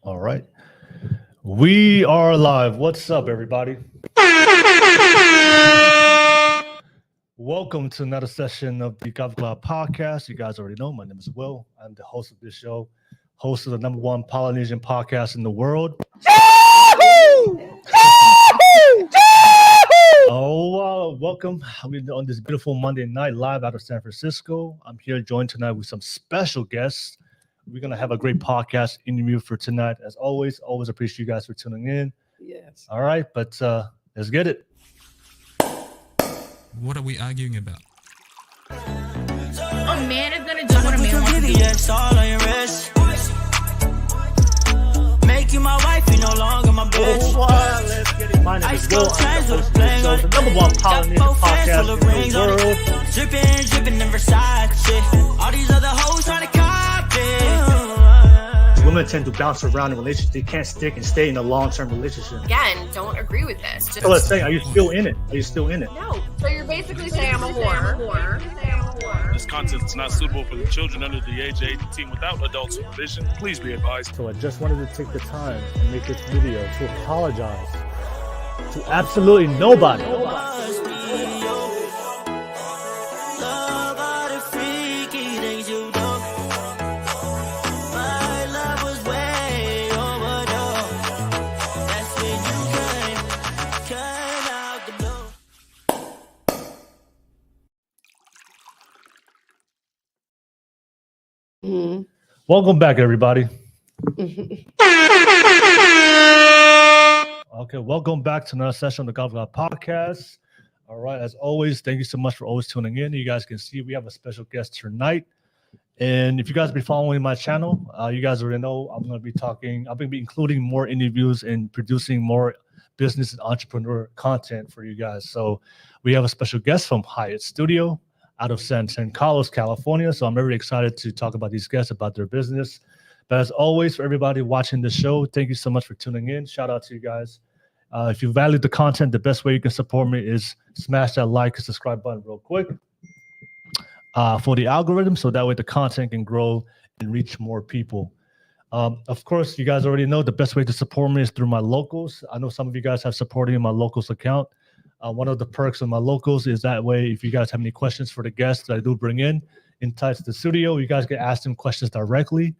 All right. We are live. What's up, everybody? Welcome to another session of the Kava podcast. You guys already know my name is Will. I'm the host of this show, host of the number one Polynesian podcast in the world. Welcome. We're on this beautiful Monday night live out of San Francisco. I'm here joined tonight with some special guests. We're going to have a great podcast interview for tonight. As always appreciate you guys for tuning in. Yes. All right, but let's get it. What are we arguing about? A man is gonna do what a man wants to do. All on your wrist. Make you my wife, you no longer my bitch. Let's get it. My name is Will. I'm the host of this show, the number one Polynesian podcast in the world. Dripping in Versace. All these other hoes trying to copy. Women tend to bounce around in relationships. They can't stick and stay in a long-term relationship. Again, don't agree with this. Just So let's say, are you still in it? Are you still in it? no. So you're basically saying I'm a whore. This content is not suitable for the children under the age of 18 without adult supervision. Please be advised. So I just wanted to take the time and make this video to apologize to absolutely nobody. Love all the freaky things you do. My love was way overdue. That's when you came out the blue. Mhm. Welcome back, everybody. Okay, welcome back to another session of the Kava podcast. All right, as always, thank you so much for always tuning in. You guys can see we have a special guest tonight. And if you guys have been following my channel, you guys already know I'm going to be talking, I'm going to be including more interviews and producing more business and entrepreneur content for you guys. So we have a special guest from Hyatt Studio out of San Carlos, California. So I'm very excited to talk about these guests, about their business. But as always, for everybody watching the show, thank you so much for tuning in. Shout out to you guys. If you value the content, the best way you can support me is smash that like and subscribe button real quick for the algorithm, so that way the content can grow and reach more people. Of course, you guys already know the best way to support me is through my locals. I know some of you guys have supported in my locals account. One of the perks of my locals is that way, if you guys have any questions for the guests that I do bring in inside the studio, you guys can ask them questions directly.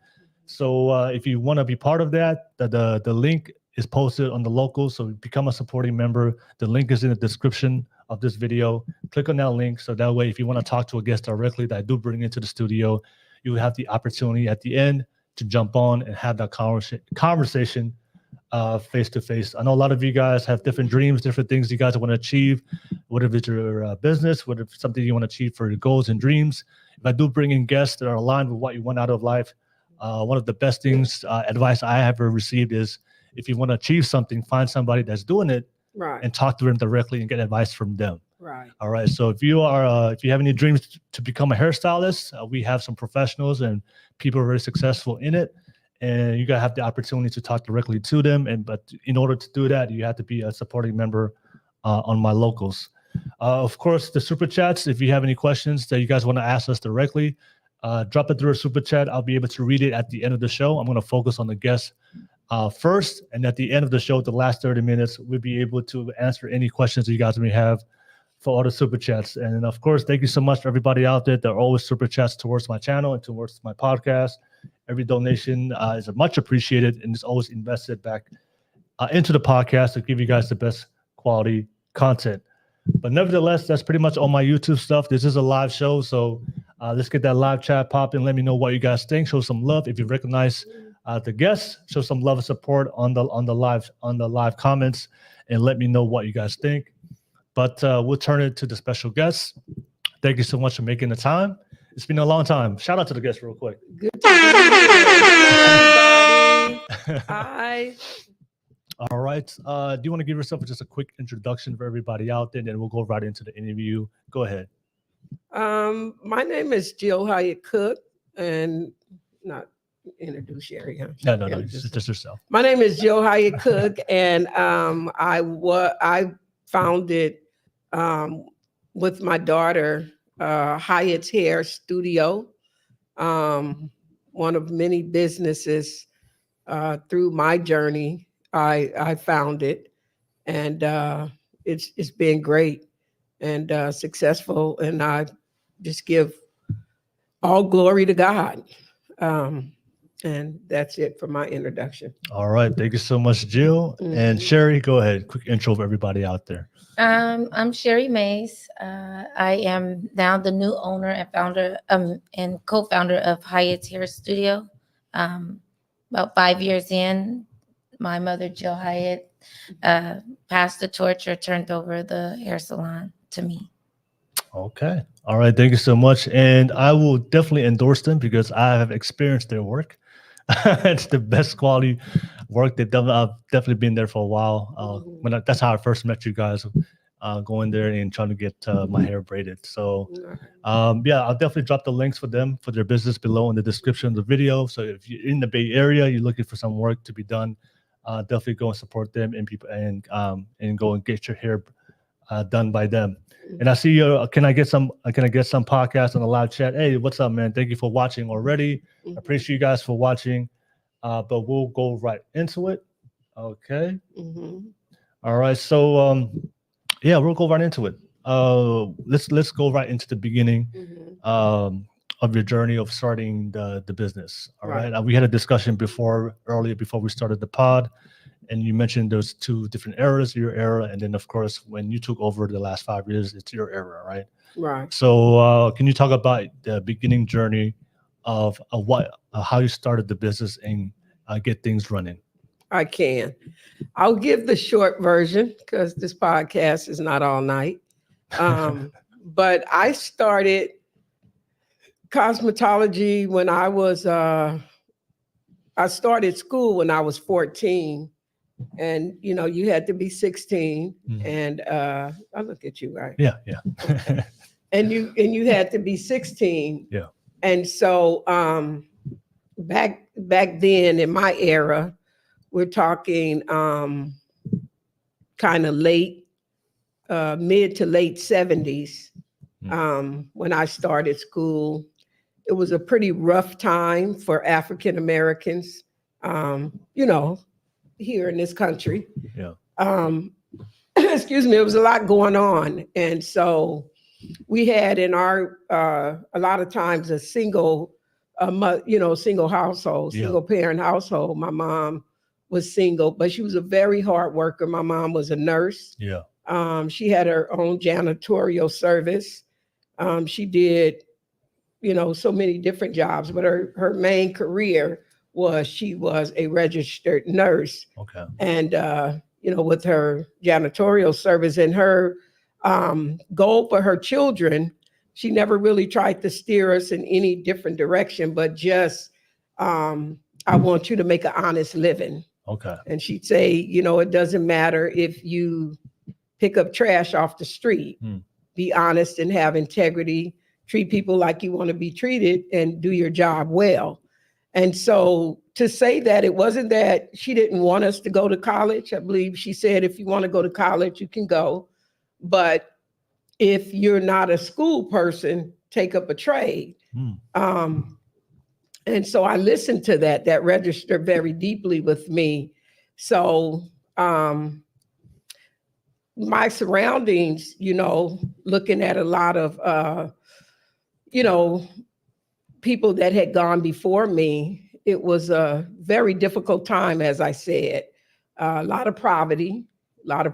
So if you want to be part of that, the link is posted on the locals. So become a supporting member. The link is in the description of this video. Click on that link. So that way, if you want to talk to a guest directly that I do bring into the studio, you have the opportunity at the end to jump on and have that conversation face to face. I know a lot of you guys have different dreams, different things you guys want to achieve, whatever it's your business, whatever it's something you want to achieve for your goals and dreams. If I do bring in guests that are aligned with what you want out of life, one of the best things, advice I have ever received is, if you want to achieve something, find somebody that's doing it Right. and talk to them directly and get advice from them. Right. All right. So if you have any dreams to become a hairstylist, we have some professionals and people who are very successful in it, and you gotta have the opportunity to talk directly to them. But in order to do that, you have to be a supporting member on my locals. Of course, the super chats. If you have any questions that you guys want to ask us directly, drop it through a super chat. I'll be able to read it at the end of the show. I'm going to focus on the guests first, and at the end of the show, the last 30 minutes, we'll be able to answer any questions that you guys may have for all the super chats. And of course, thank you so much for everybody out there that are always super chats towards my channel and towards my podcast. Every donation is much appreciated and is always invested back into the podcast to give you guys the best quality content. But nevertheless, that's pretty much all my YouTube stuff. This is a live show, so let's get that live chat popping. Let me know what you guys think. Show some love if you recognize the guests. Show some love and support on the live comments, and let me know what you guys think. But we'll turn it to the special guests. Thank you so much for making the time. It's been a long time. Shout out to the guests real quick. Good to be here, everybody. Hi. All right. Do you want to give yourself just a quick introduction for everybody out there, then we'll go right into the interview. Go ahead. My name is Jill Hyatt Cook, and not introduce Sherry. Huh? No, just yourself. My name is Jill Hyatt Cook, and I founded with my daughter Hyatt's Hair Studio, one of many businesses through my journey, I found it, and it's been great and successful. And I just give all glory to God. And that's it for my introduction. All right. Thank you so much, Jill. And Sherry, go ahead. Quick intro for everybody out there. I'm Sherry Mays. I am now the new owner and founder and co-founder of Hyatt's Hair Studio. About 5 years in, my mother, Jill Hyatt, passed the torch or turned over the hair salon to me. Okay. All right. Thank you so much. And I will definitely endorse them because I have experienced their work. It's the best quality work. I've definitely been there for a while. That's how I first met you guys, going there and trying to get my hair braided. So, yeah, I'll definitely drop the links for them for their business below in the description of the video. So if you're in the Bay Area, you're looking for some work to be done, definitely go and support them and go and get your hair done by them. And I see you. Can I get some podcasts on the live chat? Hey, what's up, man? Thank you for watching already. I appreciate you guys for watching. But we'll go right into it. Okay. All right. So yeah, we'll go right into it. Let's go right into the beginning of your journey of starting the business. All right. We had a discussion earlier before we started the pod. And you mentioned those two different eras, your era, and then of course when you took over the last 5 years, it's your era, right? Right. So can you talk about the beginning journey of how you started the business and get things running? I can. I'll give the short version because this podcast is not all night. But I started cosmetology when I started school when I was 14. And, you had to be 16. And I look at you, right? Yeah. Okay. and you had to be 16. Yeah. And so back then in my era, we're talking kind of mid to late 70s. When I started school, it was a pretty rough time for African Americans, here in this country. Yeah. Excuse me, it was a lot going on. And so we had in our, a lot of times a single household, single parent household. My mom was single, but she was a very hard worker. My mom was a nurse. Yeah. She had her own janitorial service. She did, so many different jobs, but her main career she was a registered nurse. Okay. And, with her janitorial service and her goal for her children, she never really tried to steer us in any different direction, but just, I want you to make an honest living. Okay. And she'd say, it doesn't matter if you pick up trash off the street, be honest and have integrity, treat people like you want to be treated and do your job well. And so to say that it wasn't that she didn't want us to go to college, I believe she said, if you want to go to college, you can go. But if you're not a school person, take up a trade. And so I listened to that registered very deeply with me. So my surroundings, looking at a lot of, people that had gone before me, it was a very difficult time, as I said. A lot of poverty, a lot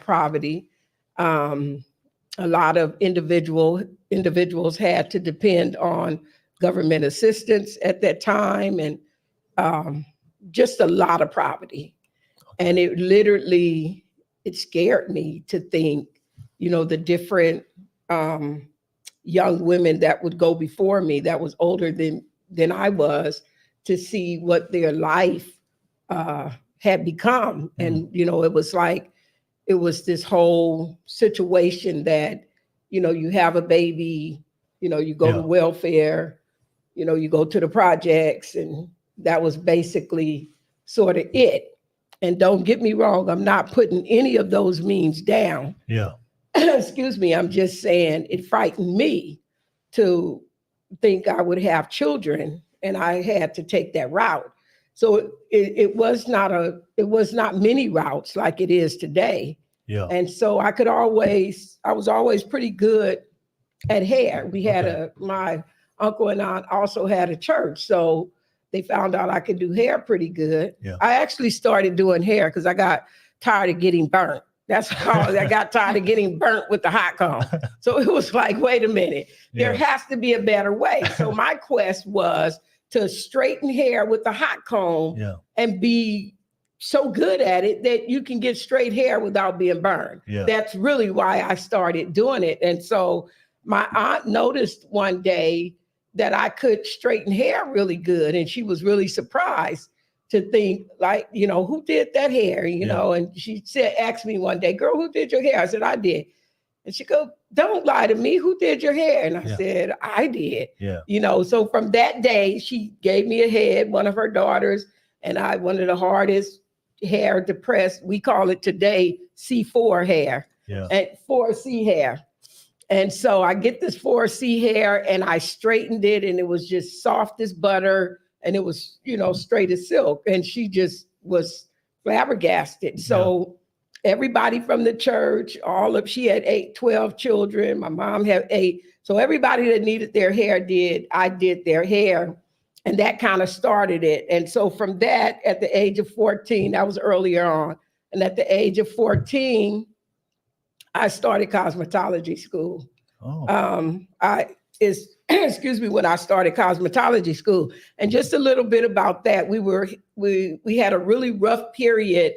of individuals had to depend on government assistance at that time, and just a lot of poverty. And it scared me to think, the different young women that would go before me that was older than I was, to see what their life had become. And, it was this whole situation that, you have a baby, you go to welfare, you go to the projects, and that was basically sort of it. And don't get me wrong, I'm not putting any of those means down. Yeah. Excuse me, I'm just saying it frightened me to think I would have children, and I had to take that route. So it was not many routes like it is today. Yeah. And so I was always pretty good at hair. We had my uncle and aunt also had a church. So they found out I could do hair pretty good. Yeah. I actually started doing hair because I got tired of getting burnt. That's how I got tired of getting burnt with the hot comb. So it was like, wait a minute, there has to be a better way. So my quest was to straighten hair with the hot comb and be so good at it that you can get straight hair without being burned. Yeah. That's really why I started doing it. And so my aunt noticed one day that I could straighten hair really good. And she was really surprised to think like, who did that hair, know? And she asked me one day, girl, who did your hair? I said, I did. And she goes, don't lie to me. Who did your hair? And I said, I did. Yeah. So from that day, she gave me a head, one of her daughters, and one of the hardest hair to press. We call it today C4 hair, and 4C hair. And so I get this 4C hair and I straightened it and it was just soft as butter and it was, straight as silk. And she just was flabbergasted. So everybody from the church, she had 12 children. My mom had 8. So everybody that needed their hair I did their hair. And that kind of started it. And so from that, at the age of 14, that was earlier on. And at the age of 14, I started cosmetology school. Oh. When I started cosmetology school. And just a little bit about that, we had a really rough period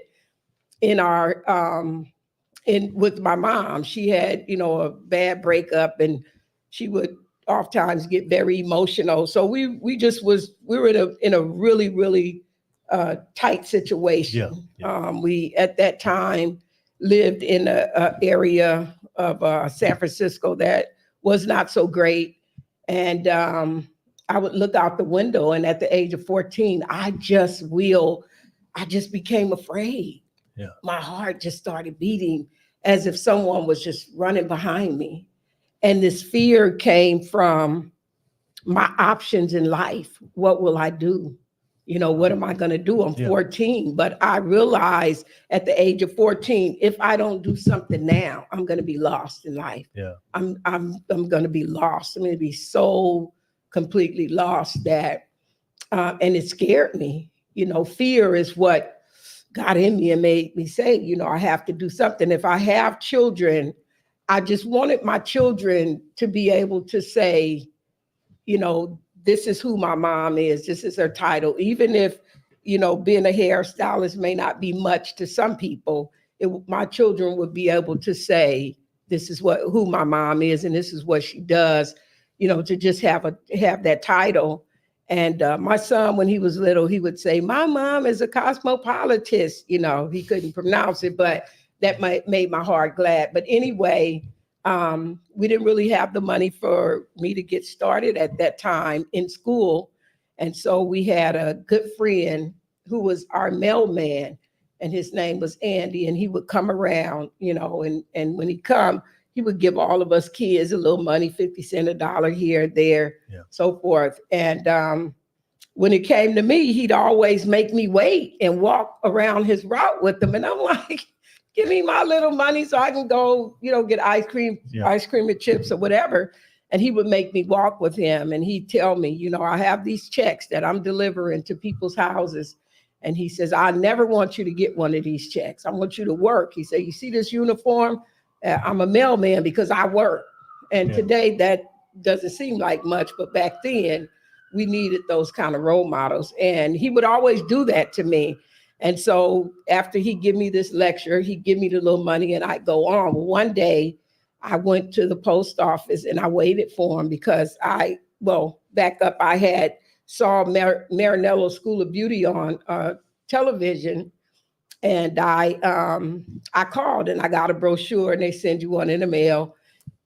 in our with my mom. She had, a bad breakup and she would oftentimes get very emotional. So we were in a really, really tight situation. We at that time lived in a area of San Francisco that was not so great. And I would look out the window and at the age of 14, I just became afraid. Yeah. My heart just started beating as if someone was just running behind me. And this fear came from my options in life. What will I do? What am I going to do? I'm 14, but I realized at the age of 14, if I don't do something now, I'm going to be lost in life. Yeah. I'm going to be lost. I'm going to be so completely lost that, and it scared me. Fear is what got in me and made me say, I have to do something. If I have children, I just wanted my children to be able to say, this is who my mom is. This is her title. Even if, being a hairstylist may not be much to some people, my children would be able to say, this is who my mom is, and this is what she does, to just have that title. And my son, when he was little, he would say, my mom is a cosmopolitist. He couldn't pronounce it, but that made my heart glad. But anyway, we didn't really have the money for me to get started at that time in school. And so we had a good friend who was our mailman, and his name was Andy, and he would come around, and when he come, he would give all of us kids a little money, 50 cents, $1 here, there, so forth. And when it came to me, he'd always make me wait and walk around his route with them. And I'm like, give me my little money so I can go, get ice cream and chips or whatever. And he would make me walk with him. And he'd tell me, I have these checks that I'm delivering to people's houses. And he says, I never want you to get one of these checks. I want you to work. He said, you see this uniform? I'm a mailman because I work. And today that doesn't seem like much, but back then we needed those kind of role models. And he would always do that to me. And so after he'd give me this lecture, he'd give me the little money and I'd go on. Well, one day I went to the post office and I waited for him because I had saw Marinello School of Beauty on television. And I called and I got a brochure and they send you one in the mail.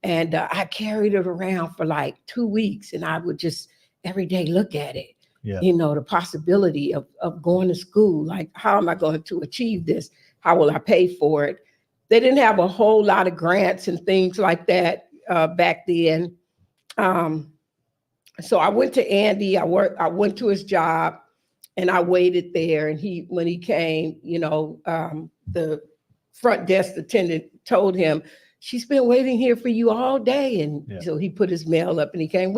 And I carried it around for like 2 weeks and I would just every day look at it. The possibility of going to school, like, how am I going to achieve this? How will I pay for it? They didn't have a whole lot of grants and things like that back then. So I went to Andy, I went to his job And I waited there, and when he came, the front desk attendant told him, she's been waiting here for you all day. And so he put his mail up and he came,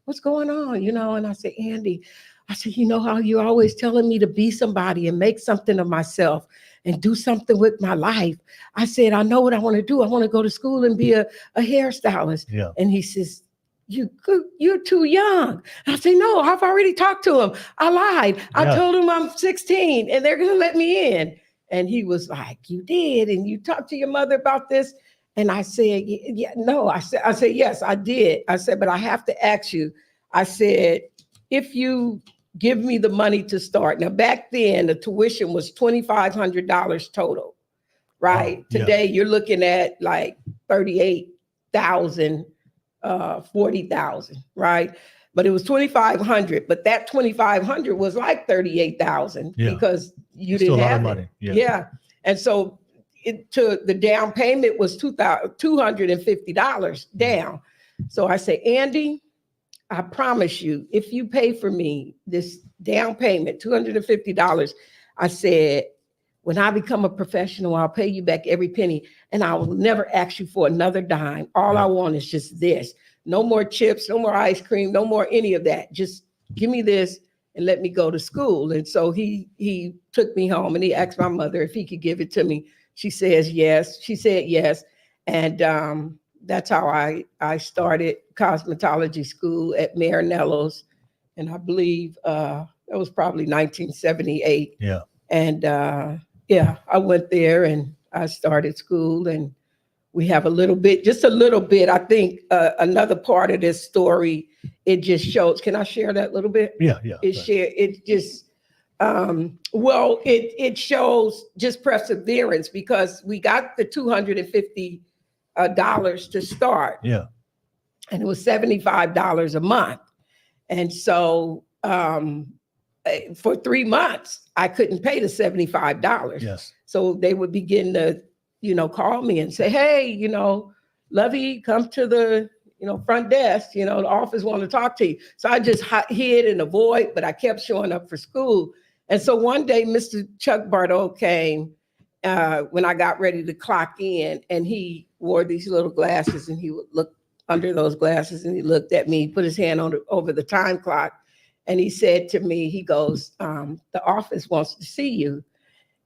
what's going on? And I said, Andy, I said, you know how you're always telling me to be somebody and make something of myself and do something with my life. I said, I know what I want to do. I want to go to school and be a hairstylist. Yeah. And he says, you're too young. I say, no, I've already talked to him. I lied. I told him I'm 16 and they're going to let me in. And he was like, you did? And you talked to your mother about this? And I said, no. I said, yes, I did. I said, but I have to ask you. I said, if you give me the money to start. Now, back then, the tuition was $2,500 total, right? Wow. Today, you're looking at like 38,000, 40,000, right? But it was 2,500. But that 2,500 was like 38,000 because you didn't have money. Yeah. And so the down payment was $250 down. So I say, Andy, I promise you, if you pay for me this down payment, $250, I said, when I become a professional, I'll pay you back every penny and I will never ask you for another dime. All I want is just this. No more chips, no more ice cream, no more any of that. Just give me this and let me go to school. And so he took me home and he asked my mother if he could give it to me. She said yes. And that's how I started cosmetology school at Marinello's. And I believe that was probably 1978. Yeah. And I went there and I started school, and we have just a little bit. I think another part of this story, it just shows. Can I share that little bit? Yeah. It shows just perseverance, because we got the $250 to start. Yeah. And it was $75 a month. And so for 3 months, I couldn't pay the $75. Yes. So they would begin to, call me and say, hey, Lovey, come to the, front desk, the office want to talk to you. So I just hid and avoid, but I kept showing up for school. And so one day, Mr. Chuck Bardo came when I got ready to clock in, and he wore these little glasses, and he would look under those glasses, and he looked at me, put his hand over the time clock, and he said to me, he goes, the office wants to see you.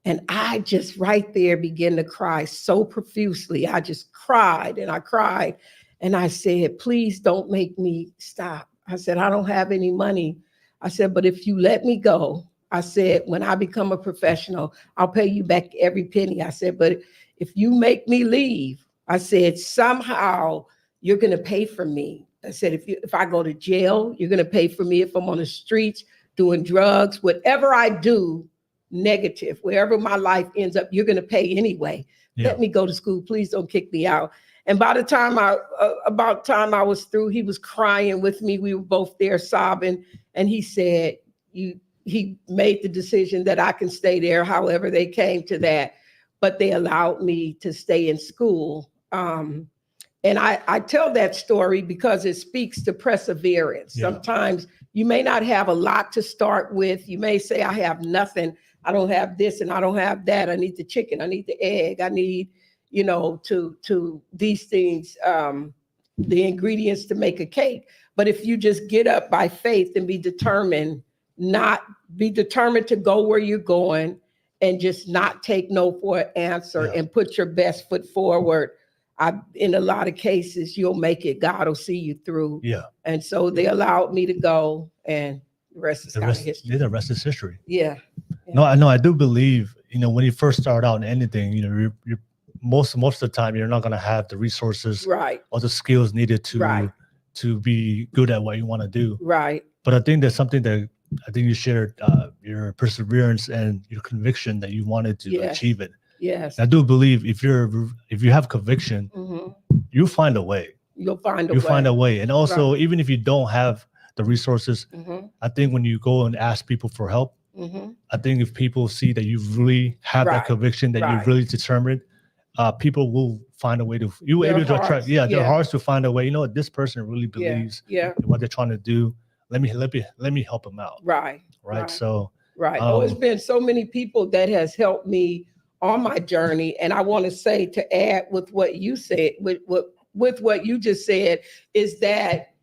And I just right there began to cry so profusely. I just cried and I cried. And I said, please don't make me stop. I said, I don't have any money. I said, but if you let me go, I said, when I become a professional, I'll pay you back every penny. I said, but if you make me leave, I said, somehow you're going to pay for me. I said, if I go to jail, you're going to pay for me. If I'm on the streets doing drugs, whatever I do, negative, wherever my life ends up, you're going to pay anyway. Yeah. Let me go to school. Please don't kick me out. And by the time I was through, he was crying with me. We were both there sobbing. And he said, he made the decision that I can stay there. However, they came to that, but they allowed me to stay in school. And I tell that story because it speaks to perseverance. Yeah. Sometimes you may not have a lot to start with. You may say, I have nothing. I don't have this and I don't have that. I need the chicken. I need the egg. I need, to these things, the ingredients to make a cake. But if you just get up by faith and be determined to go where you're going and just not take no for an answer, and put your best foot forward, in a lot of cases, you'll make it. God will see you through. Yeah. And so they allowed me to go, and the rest is history. Yeah, the rest is history. Yeah. No, I do believe, when you first start out in anything, you're most of the time, you're not going to have the resources or the skills needed to be good at what you want to do. Right. But I think there's something that I think you shared, your perseverance and your conviction that you wanted to achieve it. Yes. I do believe if you have conviction, you find a way. You'll find a way. And also, even if you don't have the resources, I think when you go and ask people for help, I think if people see that you really have that conviction, that you're really determined, people will find a way to, you will able to attract, their hearts to find a way. You know what, this person really believes in what they're trying to do. Let me help them out. Right. So Right. It's been so many people that has helped me on my journey. And I want to say, to add with what you said, with what you just said, is that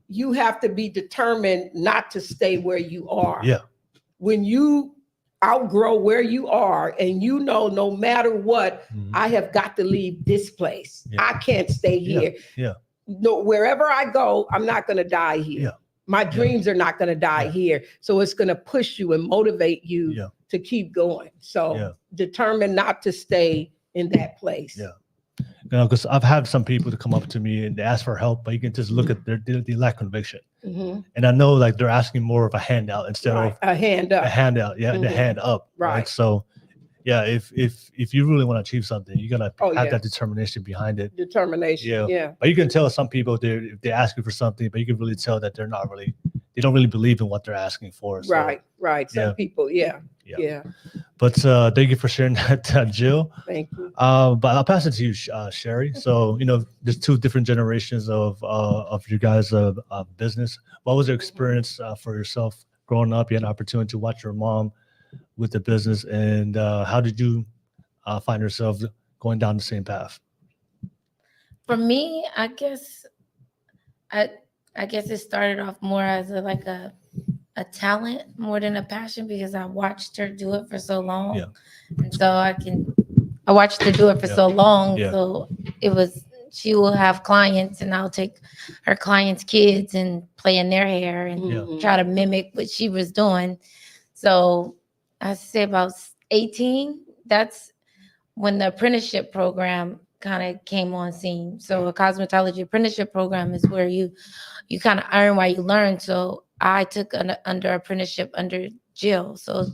you have to be determined not to stay where you are. Yeah. When you outgrow where you are, and no matter what, I have got to leave this place. Yeah. I can't stay here. Yeah. No, wherever I go, I'm not going to die here. Yeah. My dreams are not going to die here. So it's going to push you and motivate you to keep going. So determined not to stay in that place. Yeah. Because I've had some people to come up to me and they ask for help, but you can just look at they lack conviction. And I know like they're asking more of a handout instead of a hand up. A handout, the hand up. Right. So if you really want to achieve something, you gotta have that determination behind it. Determination. Yeah. But you can tell some people if they ask you for something, but you can really tell that they don't really believe in what they're asking for. So, Right. Some people, yeah. But thank you for sharing that, Jill. Thank you. But I'll pass it to you, Sherry. So there's two different generations of you guys' business. What was your experience for yourself growing up? You had an opportunity to watch your mom with the business, and how did you find yourself going down the same path? For me, I guess it started off more as a talent more than a passion, because I watched her do it for so long. Yeah. And so I watched her do it for so long. Yeah. So she will have clients, and I'll take her clients' kids and play in their hair and try to mimic what she was doing. So I say about 18, that's when the apprenticeship program kind of came on scene. So a cosmetology apprenticeship program is where you kind of earn while you learn. So I took under apprenticeship under Jill. So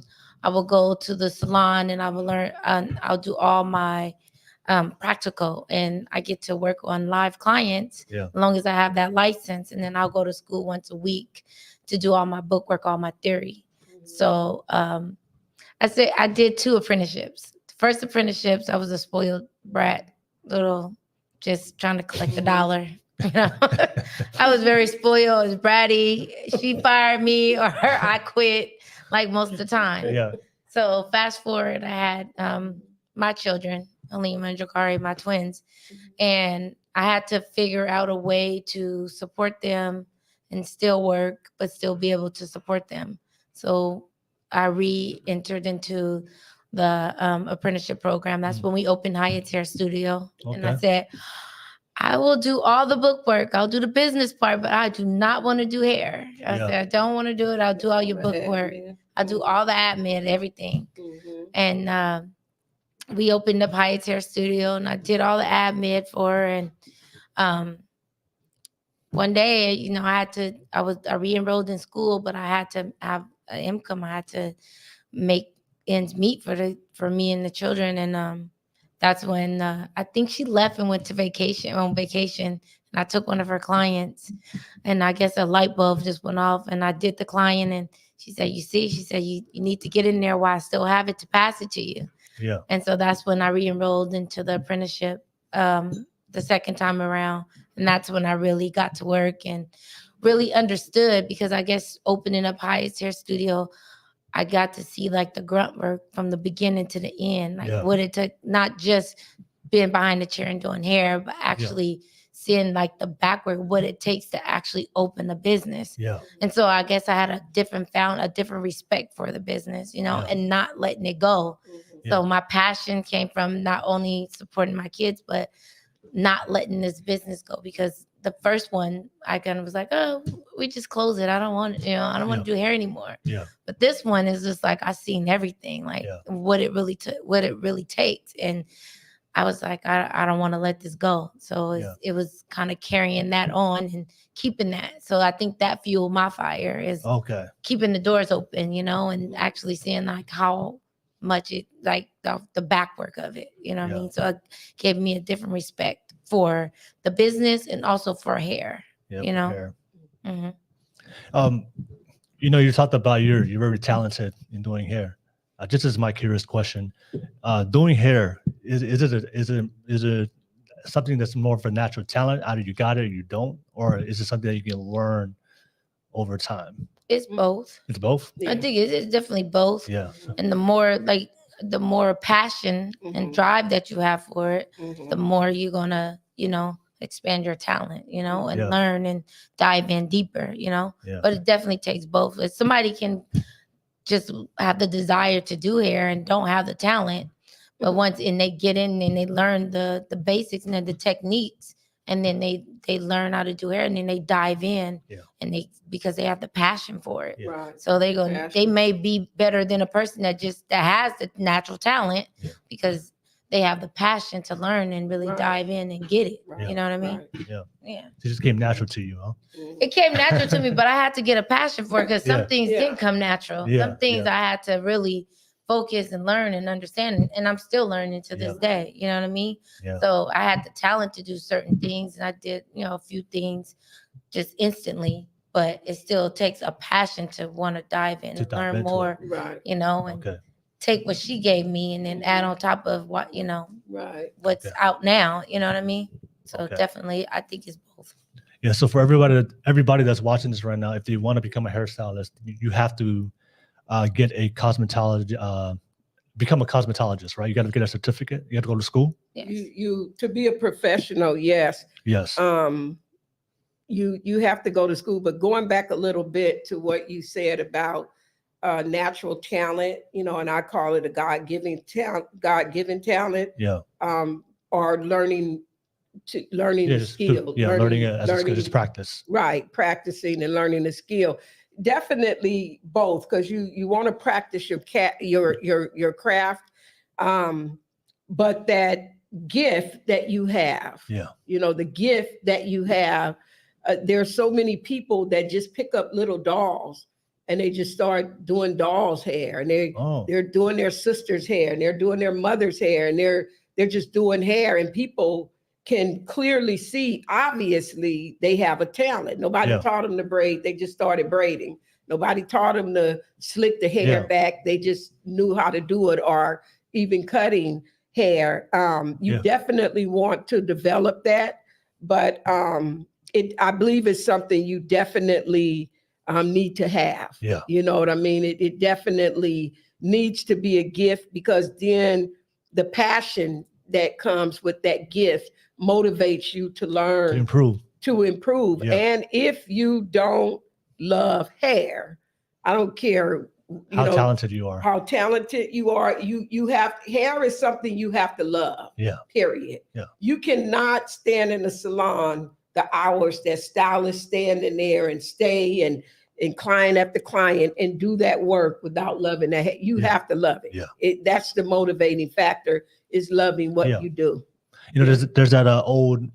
I will go to the salon and I will learn, I'll do all my practical, and I get to work on live clients as long as I have that license. And then I'll go to school once a week to do all my book work, all my theory. So I did 2 apprenticeships. The first apprenticeships, I was a spoiled brat, little, just trying to collect a dollar. I was very spoiled, I was bratty. She fired me or I quit, like most of the time. Yeah. So fast forward, I had my children, Alima and Jakari, my twins, and I had to figure out a way to support them and still work, but still be able to support them. So I re-entered into the apprenticeship program. That's when we opened Hyatt's hair studio. Okay. And I said, I will do all the book work. I'll do the business part, but I do not want to do hair. I said, I don't want to do it. I'll do all your book work. I'll do all the admin, everything. And we opened up Hyatt's hair studio, and I did all the admin for her. And one day, I re-enrolled in school, but I had to have an income. I had to make ends meet for me and the children. And that's when I think she left and went on vacation. And I took one of her clients, and I guess a light bulb just went off, and I did the client, and she said, you need to get in there while I still have it to pass it to you. Yeah. And so that's when I re-enrolled into the apprenticeship the second time around. And that's when I really got to work and really understood, because I guess opening up Hyatt's hair studio, I got to see like the grunt work from the beginning to the end, like what it took, not just being behind the chair and doing hair, but actually seeing like the back work, what it takes to actually open a business. Yeah. And so I guess I had a different respect for the business, and not letting it go. So my passion came from not only supporting my kids, but not letting this business go, because the first one I kind of was like, oh, we just close it. I don't want, I don't want to do hair anymore. Yeah. But this one is just like, I seen everything, like what it really takes. And I was like, I don't want to let this go. So it was kind of carrying that on and keeping that. So I think that fueled my fire, is keeping the doors open, and actually seeing like how much it, like the back work of it, what I mean? So it gave me a different respect for the business and also for hair, Hair. You talked about you're very talented in doing hair. Just as my curious question, doing hair, is it something that's more of a natural talent? Either you got it or you don't, or is it something that you can learn over time? It's both. It's both. Yeah. I think it's definitely both. Yeah. And the more passion and drive that you have for it, the more you're gonna, expand your talent, and Yeah. learn and dive in deeper, Yeah. But it definitely takes both. If somebody can just have the desire to do hair and don't have the talent, but once they get in and they learn the basics and the techniques, and then they learn how to do hair, and then they dive in, Yeah. and because they have the passion for it. Yeah. Right. So they Passion. may be better than a person that has the natural talent, Yeah. because they have the passion to learn and really Right. dive in and get it. Right. You know what I mean? Right. Yeah. Yeah. It just came natural to you, huh? It came natural to me, but I had to get a passion for it, because some Yeah. things Yeah. didn't come natural. Yeah. Some things I had to really focus and learn and understand, and I'm still learning to this day. You know what I mean? Yeah. So I had the talent to do certain things, and I did, a few things just instantly, but it still takes a passion to want to dive in To and dive learn into more, Right. and Okay. take what she gave me and then add on top of what, Right. what's Okay. out now. You know what I mean? So Okay. definitely, I think it's both. Yeah. So for everybody that's watching this right now, if they want to become a hairstylist, you have to get a cosmetology. Become a cosmetologist, right? You got to get a certificate. You have to go to school. Yes. You to be a professional, yes. Yes. You have to go to school, but going back a little bit to what you said about natural talent, and I call it a God-given talent, Yeah. or learning the just skill. learning it as a practice. Right, practicing and learning the skill. Definitely both, because you want to practice your craft, but that gift that you have, the gift that you have. There's so many people that just pick up little dolls and they just start doing dolls' hair, and they're doing their sister's hair, and they're doing their mother's hair, and they're just doing hair, and people can clearly see, obviously, they have a talent. Nobody taught them to braid. They just started braiding. Nobody taught them to slick the hair back. They just knew how to do it, or even cutting hair. You definitely want to develop that, but I believe it's something you definitely need to have. Yeah. You know what I mean? It definitely needs to be a gift, because then the passion that comes with that gift motivates you to learn, to improve. Yeah. And if you don't love hair, I don't care how talented you are. You have, hair is something you have to love. Yeah. Period. Yeah. You cannot stand in the salon the hours that stylists stand in there and stay and client after client and do that work without loving that. You have to love it. Yeah. That's the motivating factor, is loving what you do. There's that old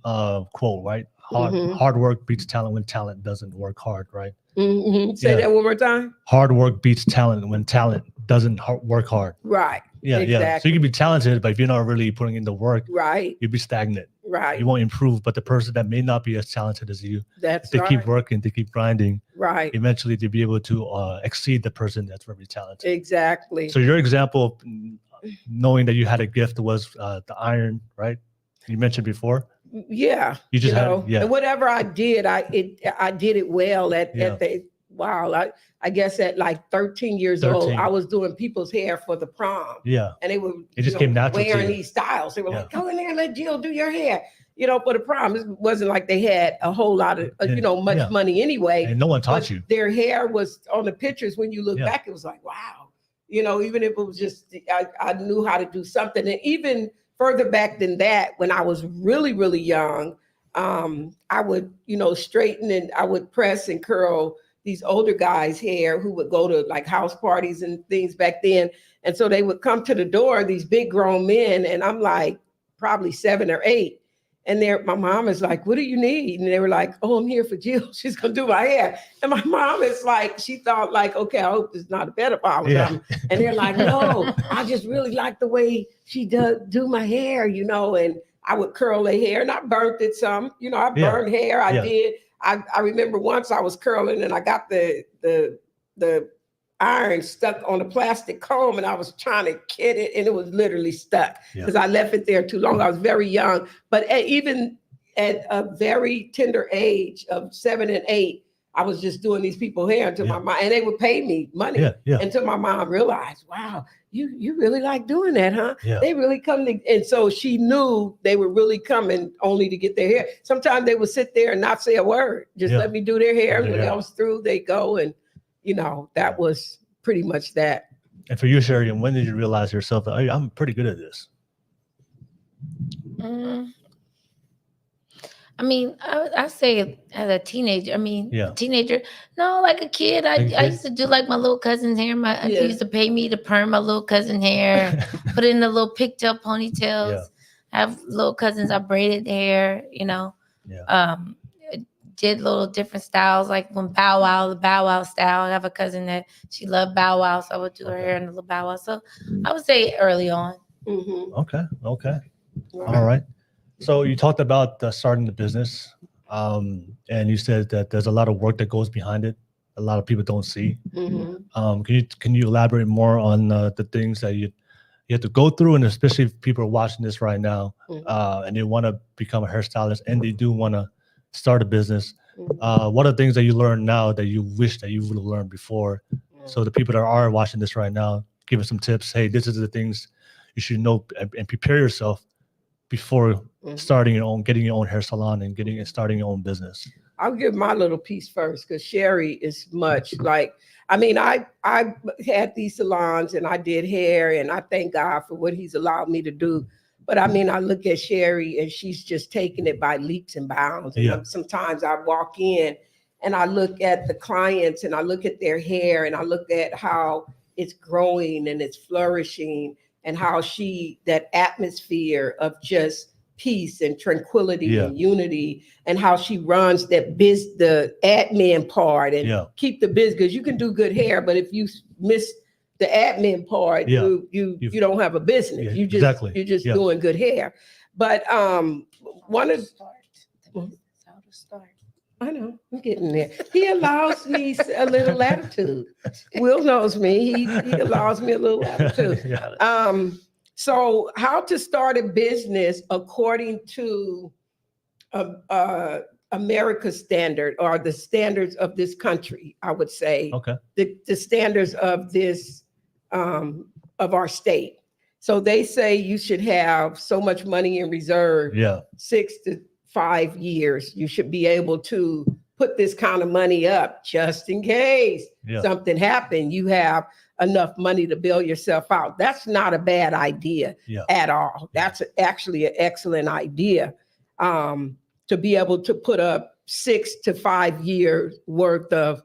quote, right? Hard work beats talent when talent doesn't work hard, right? Say that one more time. Hard work beats talent when talent doesn't work hard. Right. Yeah, exactly. yeah. So you can be talented, but if you're not really putting in the work, right, you'll be stagnant. Right. You won't improve. But the person that may not be as talented as you, that's if they right. keep working, they keep grinding, right, eventually they'll be able to exceed the person that's very talented. Exactly. So your example of knowing that you had a gift was the iron, right? You mentioned before. Yeah. You just and whatever I did, I did it well at the I guess at like 13 years old, I was doing people's hair for the prom. Yeah. And they were came natural wearing these styles. They were like, go in there and let Jill do your hair. For the prom. It wasn't like they had a whole lot of, much money anyway. And no one taught you. Their hair was on the pictures. When you look back, it was like, wow. Even if it was just, I knew how to do something. And even further back than that, when I was really, really young, I would, straighten and I would press and curl these older guys' hair who would go to like house parties and things back then. And so they would come to the door, these big grown men, and I'm like probably 7 or 8. And my mom is like, what do you need? And they were like, oh, I'm here for Jill. She's going to do my hair. And my mom is like, she thought like, okay, I hope it's not a pedophile. Yeah. And they're like, no, I just really like the way she do my hair, and I would curl their hair and I burnt it some, I burned hair. I did. I remember once I was curling and I got the iron stuck on a plastic comb and I was trying to get it and it was literally stuck because I left it there too long. I was very young, but even at a very tender age of 7 and 8, I was just doing these people hair until my mom, and they would pay me money until my mom realized, wow, you really like doing that, huh? Yeah. They really come to, and so she knew they were really coming only to get their hair. Sometimes they would sit there and not say a word, just let me do their hair. When I was through, they go, and that was pretty much that. And for you, Sherry, when did you realize yourself that I'm pretty good at this? I mean, I say as a teenager. I mean, teenager. No, like a kid. I used to do like my little cousin's hair. My auntie used to pay me to perm my little cousin hair, put in the little pigtail ponytails. I have little cousins. I braided hair. Did little different styles, like when the Bow Wow style. I have a cousin that she loved Bow Wow, so I would do her hair in a little Bow Wow. So I would say early on. Okay. All right. So you talked about starting the business, and you said that there's a lot of work that goes behind it. A lot of people don't see. Can you elaborate more on the things that you have to go through, and especially if people are watching this right now, and they want to become a hairstylist and they do want to start a business? What are the things that you learn now that you wish that you would have learned before? So the people that are watching this right now, give us some tips. Hey, this is the things you should know and prepare yourself before starting getting your own hair salon and starting your own business. I'll give my little piece first, because Sherry is much like, I mean, I had these salons and I did hair, and I thank God for what he's allowed me to do. But I mean, I look at Sherry and she's just taking it by leaps and bounds. And sometimes I walk in and I look at the clients and I look at their hair and I look at how it's growing and it's flourishing, and how that atmosphere of just peace and tranquility and unity, and how she runs the admin part and keep the business. Because you can do good hair, but if you miss the admin part, you don't have a business. You're just doing good hair. But one of I know, I'm getting there. He allows me a little latitude. Will knows me. He allows me a little latitude. So how to start a business according to America's standard, or the standards of this country, I would say. Okay. The standards of this of our state. So they say you should have so much money in reserve. 6 to 5 years. You should be able to put this kind of money up just in case something happened. You have enough money to bail yourself out. That's not a bad idea at all. That's actually an excellent idea, to be able to put up 6 to 5 years worth of,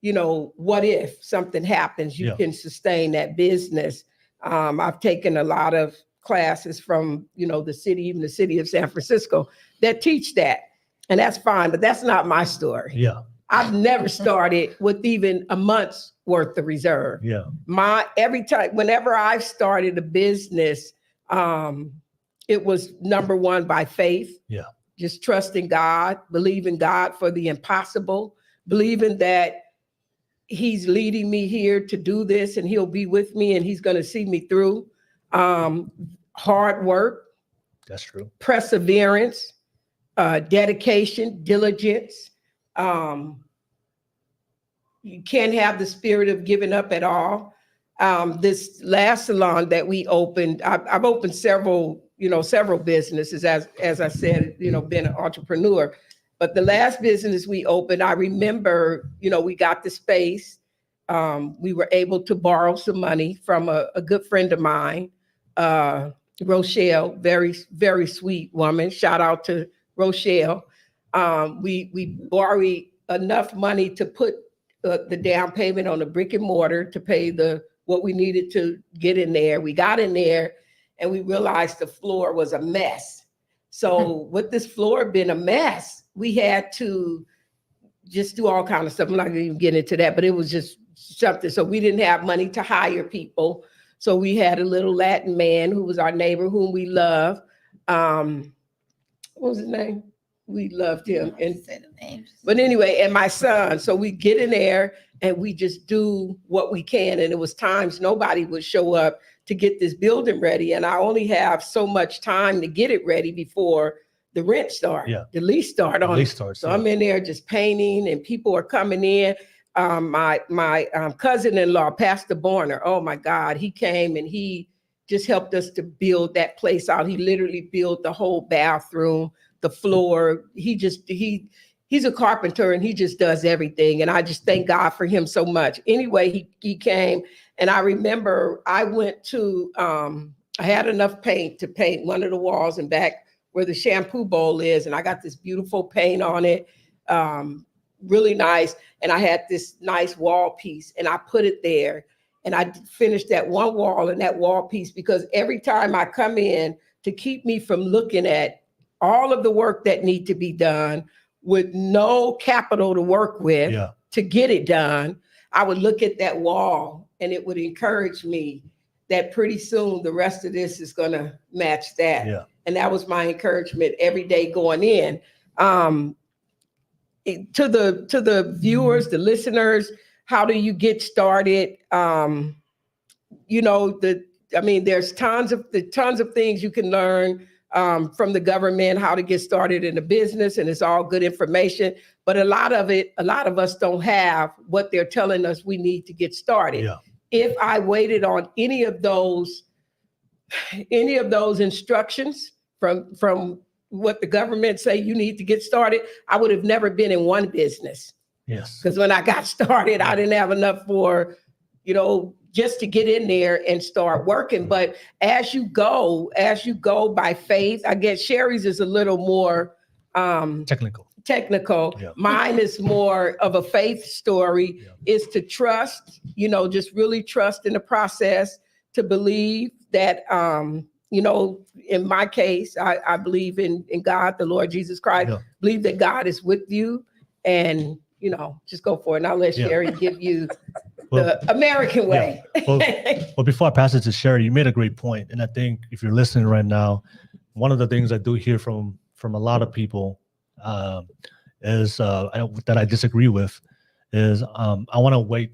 what if something happens, you can sustain that business. I've taken a lot of classes from, even the city of San Francisco that teach that. And that's fine, but that's not my story. I've never started with even a month's worth of reserve. Whenever I've started a business, it was number one by faith. Just trusting God, believing God for the impossible, believing that he's leading me here to do this and he'll be with me and he's going to see me through. Hard work. That's true. Perseverance, dedication, diligence. You can't have the spirit of giving up at all. This last salon that we opened, I've opened several businesses, as I said, being an entrepreneur. But the last business we opened, I remember, we got the space. We were able to borrow some money from a good friend of mine, Rochelle, very, very sweet woman. Shout out to Rochelle. We borrowed enough money to put the down payment on the brick and mortar to pay what we needed to get in there. We got in there and we realized the floor was a mess. So with this floor being a mess, we had to just do all kinds of stuff. I'm not gonna even get into that, but it was just something. So we didn't have money to hire people. So we had a little Latin man who was our neighbor, whom we love. What was his name? We loved him. But anyway, and my son. So we get in there and we just do what we can. And it was times nobody would show up to get this building ready. And I only have so much time to get it ready before, the rent start, Yeah. the lease start on. Lease starts, So yeah. I'm in there just painting, and people are coming in. My cousin-in-law, Pastor Borner, oh my God, he came and he just helped us to build that place out. He literally built the whole bathroom, the floor. He's a carpenter, and he just does everything. And I just thank God for him so much. Anyway, he came, and I remember I went to, I had enough paint to paint one of the walls and back where the shampoo bowl is. And I got this beautiful paint on it, really nice. And I had this nice wall piece, and I put it there. And I finished that one wall and that wall piece, because every time I come in, to keep me from looking at all of the work that need to be done with no capital to work with to get it done, I would look at that wall, and it would encourage me that pretty soon the rest of this is going to match that. Yeah. And that was my encouragement every day going in. To the viewers, the listeners, how do you get started? There's tons of things you can learn from the government, how to get started in a business, and it's all good information. But a lot of us don't have what they're telling us we need to get started. Yeah. If I waited on any of those instructions from what the government say you need to get started, I would have never been in one business. Yes. Because when I got started, I didn't have enough for, just to get in there and start working. But as you go by faith, I guess Sherry's is a little more technical. Yeah. Mine is more of a faith story, is to trust, just really trust in the process, to believe that, in my case, I believe in God, the Lord Jesus Christ, believe that God is with you, and, just go for it. And I'll let Sherry give you the American way. Well, before I pass it to Sherry, you made a great point. And I think if you're listening right now, one of the things I do hear from a lot of people is that I disagree with is I want to wait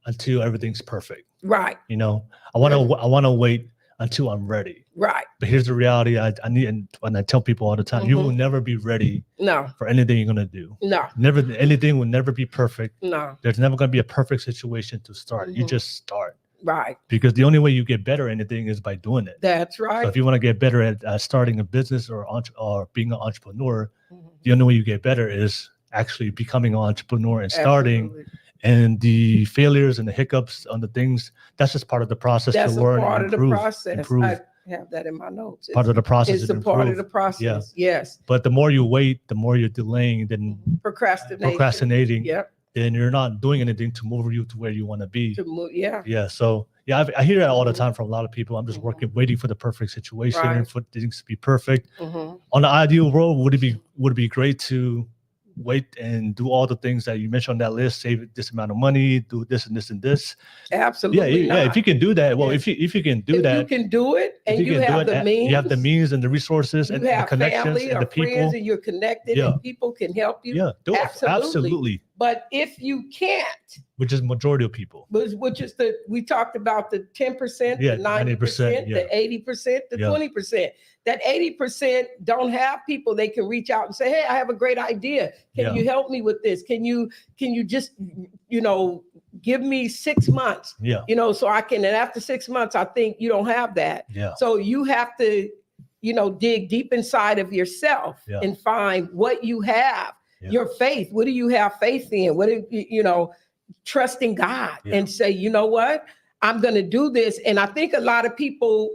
until everything's perfect. Right. I want to wait until I'm ready. Right. But here's the reality. I need, and I tell people all the time, you will never be ready for anything you're going to do. No. Anything will never be perfect. No. There's never going to be a perfect situation to start. You just start. Right. Because the only way you get better at anything is by doing it. That's right. So if you want to get better at starting a business or being an entrepreneur, the only way you get better is actually becoming an entrepreneur and starting. Absolutely. And the failures and the hiccups on the things, that's just part of the process to learn part and of improve. the process. I have that in my notes. Part of the process. It's a part of the process. Yes. But the more you wait, the more you're delaying, then procrastinating. Yep. Then you're not doing anything to move you to where you want to be. Yeah. So I hear that all the time from a lot of people. I'm just waiting for the perfect situation and for things to be perfect. On the ideal world, would it be great to wait and do all the things that you mentioned on that list, save this amount of money, do this and this and this? Absolutely. Yeah. If you can do that, well, if you can do that, you can do it, and you have the means. You have the means and the resources and the connections and the people, friends, and you're connected, and people can help you. Yeah, do it. Absolutely. But if you can't, which is majority of people, which is we talked about the 10%, the 90%, the 80%, the 20%. That 80% don't have people they can reach out and say, hey, I have a great idea. Can you help me with this? Can you just, give me 6 months? So I can, and after 6 months, I think you don't have that. So you have to, dig deep inside of yourself and find what you have. Your faith. What do you have faith in? What do trust in God and say, you know what? I'm going to do this. And I think a lot of people,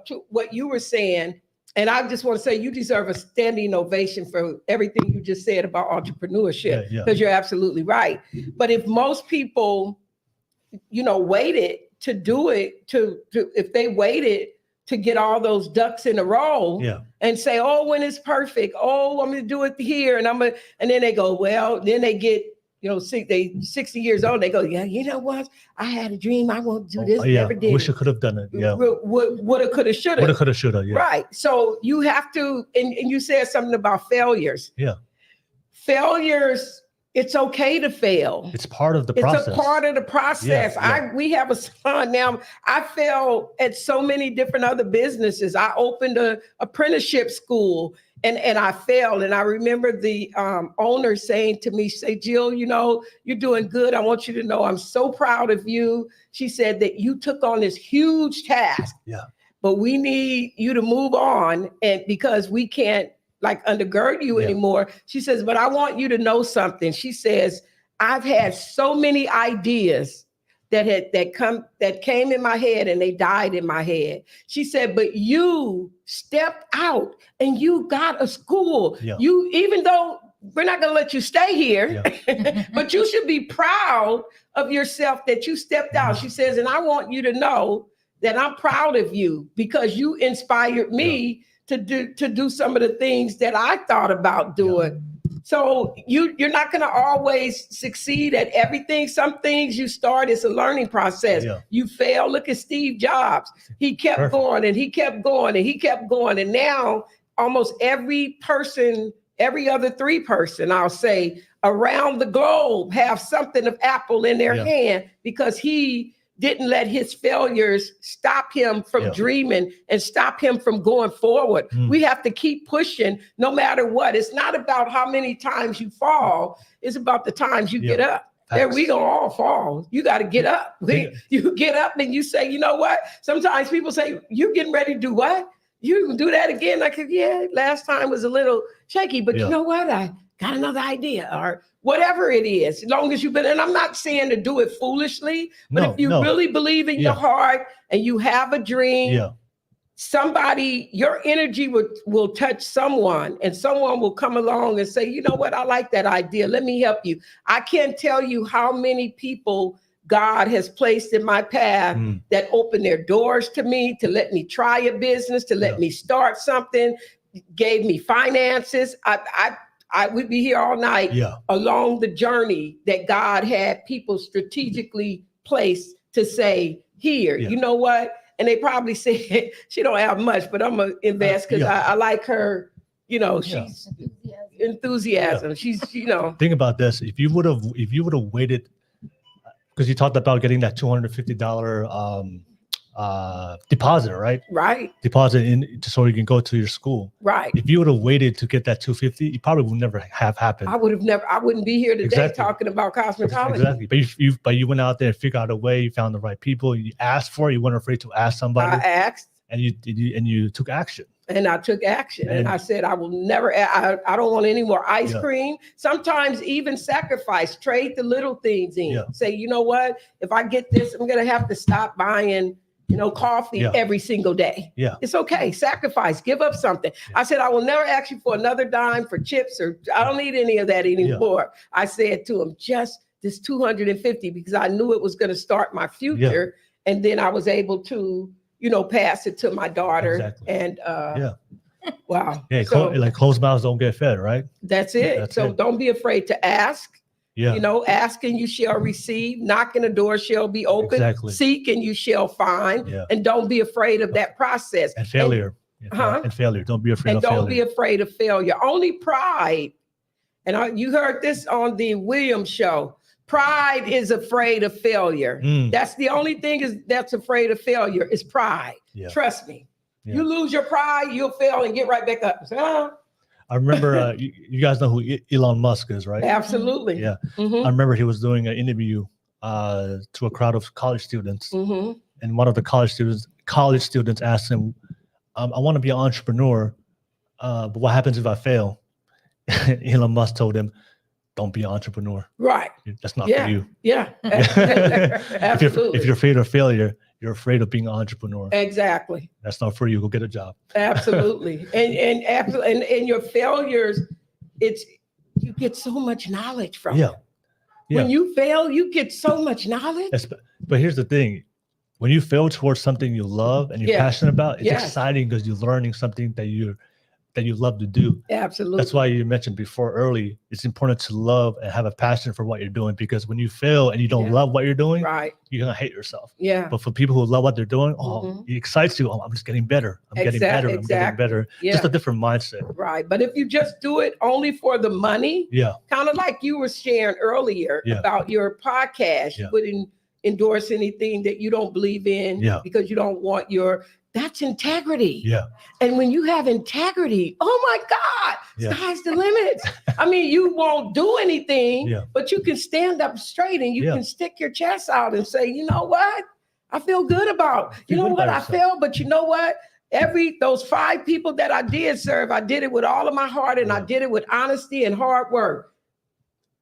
to what you were saying, and I just want to say you deserve a standing ovation for everything you just said about entrepreneurship, because you're absolutely right. But if most people, waited to do it, if they waited to get all those ducks in a row and say, oh, when it's perfect, oh, I'm going to do it here. And then they go, well, then they get, they 60 years old. They go, yeah, you know what? I had a dream. I won't do this. Never did. Wish I could have done it. Yeah. Woulda, coulda, shoulda. Woulda, coulda, shoulda. Yeah. Right. So you have to, and you said something about failures. Yeah. Failures. It's okay to fail. It's part of the process. It's a part of the process. We have a salon now. I failed at so many different other businesses. I opened a apprenticeship school, and I failed. And I remember the owner saying to me, say, Jill, you know, you're doing good. I want you to know I'm so proud of you. She said that you took on this huge task. Yeah. But we need you to move on, and because we can't like undergird you anymore. She says, but I want you to know something. She says, I've had so many ideas that came in my head and they died in my head. She said, but you stepped out and you got a school. Yeah. You, even though we're not going to let you stay here, but you should be proud of yourself that you stepped out. She says, and I want you to know that I'm proud of you because you inspired me to do some of the things that I thought about doing. So you're not going to always succeed at everything. Some things you start, it's a learning process. You fail. Look at Steve Jobs. He kept going and he kept going and he kept going. And now almost every person, every other 3 person, I'll say, around the globe have something of Apple in their hand because he didn't let his failures stop him from dreaming and stop him from going forward. We have to keep pushing no matter what. It's not about how many times you fall. It's about the times you get up. There, we gonna all fall. You got to get up. You get up and you say, you know what? Sometimes people say, you getting ready to do what? You can do that again. Like, yeah, last time was a little shaky, but you know what? I got another idea or whatever it is, as long as you've been, and I'm not saying to do it foolishly, but if you really believe in your heart and you have a dream, somebody, your energy will touch someone and someone will come along and say, you know what, I like that idea. Let me help you. I can't tell you how many people God has placed in my path that opened their doors to me, to let me try a business, to let me start something, gave me finances. I would be here all night along the journey that God had people strategically placed to say, here, you know what? And they probably said, she don't have much, but I'm going to invest because I like her, you know, she's enthusiasm. She's, you know. Think about this. If you would have waited, because you talked about getting that $250 deposit, right? Right. Deposit in so you can go to your school. Right. If you would have waited to get that $250, it probably would never have happened. I wouldn't be here today talking about cosmetology. Exactly. But you went out there and figured out a way, you found the right people, you asked for it, you weren't afraid to ask somebody. I asked. And you took action. And I took action. And I said, I will never, I don't want any more ice cream. Sometimes even sacrifice, trade the little things in. Say, you know what? If I get this, I'm going to have to stop buying, you know, coffee every single day. It's okay. Sacrifice, give up something. I said, I will never ask you for another dime for chips or I don't need any of that anymore. I said to him, just this $250 because I knew it was going to start my future. And then I was able to, you know, pass it to my daughter and wow. Yeah, so, like closed mouths don't get fed, right? That's it. So don't be afraid to ask. You know, ask and you shall receive, knock and the door shall be open, seek and you shall find, and don't be afraid of that process. And failure. And failure. Don't be afraid of failure. And don't be afraid of failure. Only pride, and you heard this on the Williams show, pride is afraid of failure. That's the only thing that's afraid of failure is pride. Trust me. You lose your pride, you'll fail and get right back up. So, I remember, you guys know who Elon Musk is, right? Absolutely. I remember he was doing an interview to a crowd of college students. And one of the college students asked him, I want to be an entrepreneur, but what happens if I fail? Elon Musk told him, don't be an entrepreneur. Right. That's not for you. Absolutely. If you're afraid of failure, you're afraid of being an entrepreneur. Exactly. That's not for you. Go get a job. Absolutely. And your failures, you get so much knowledge from it. When you fail, you get so much knowledge. But here's the thing. When you fail towards something you love and you're passionate about, it's exciting because you're learning something that you love to do. Absolutely. That's why you mentioned before early, it's important to love and have a passion for what you're doing, because when you fail and you don't love what you're doing, you're going to hate yourself. But for people who love what they're doing, it excites you. Oh, I'm just getting better. I'm getting better. I'm getting better. Just a different mindset. Right. But if you just do it only for the money, kind of like you were sharing earlier about your podcast, endorse anything that you don't believe in because you don't want that's integrity. Yeah. And when you have integrity, oh my God, sky's the limit. I mean, you won't do anything, but you can stand up straight and you can stick your chest out and say, you know what? I feel good about, you know what I feel, but you know what? Those 5 people that I did serve, I did it with all of my heart and I did it with honesty and hard work.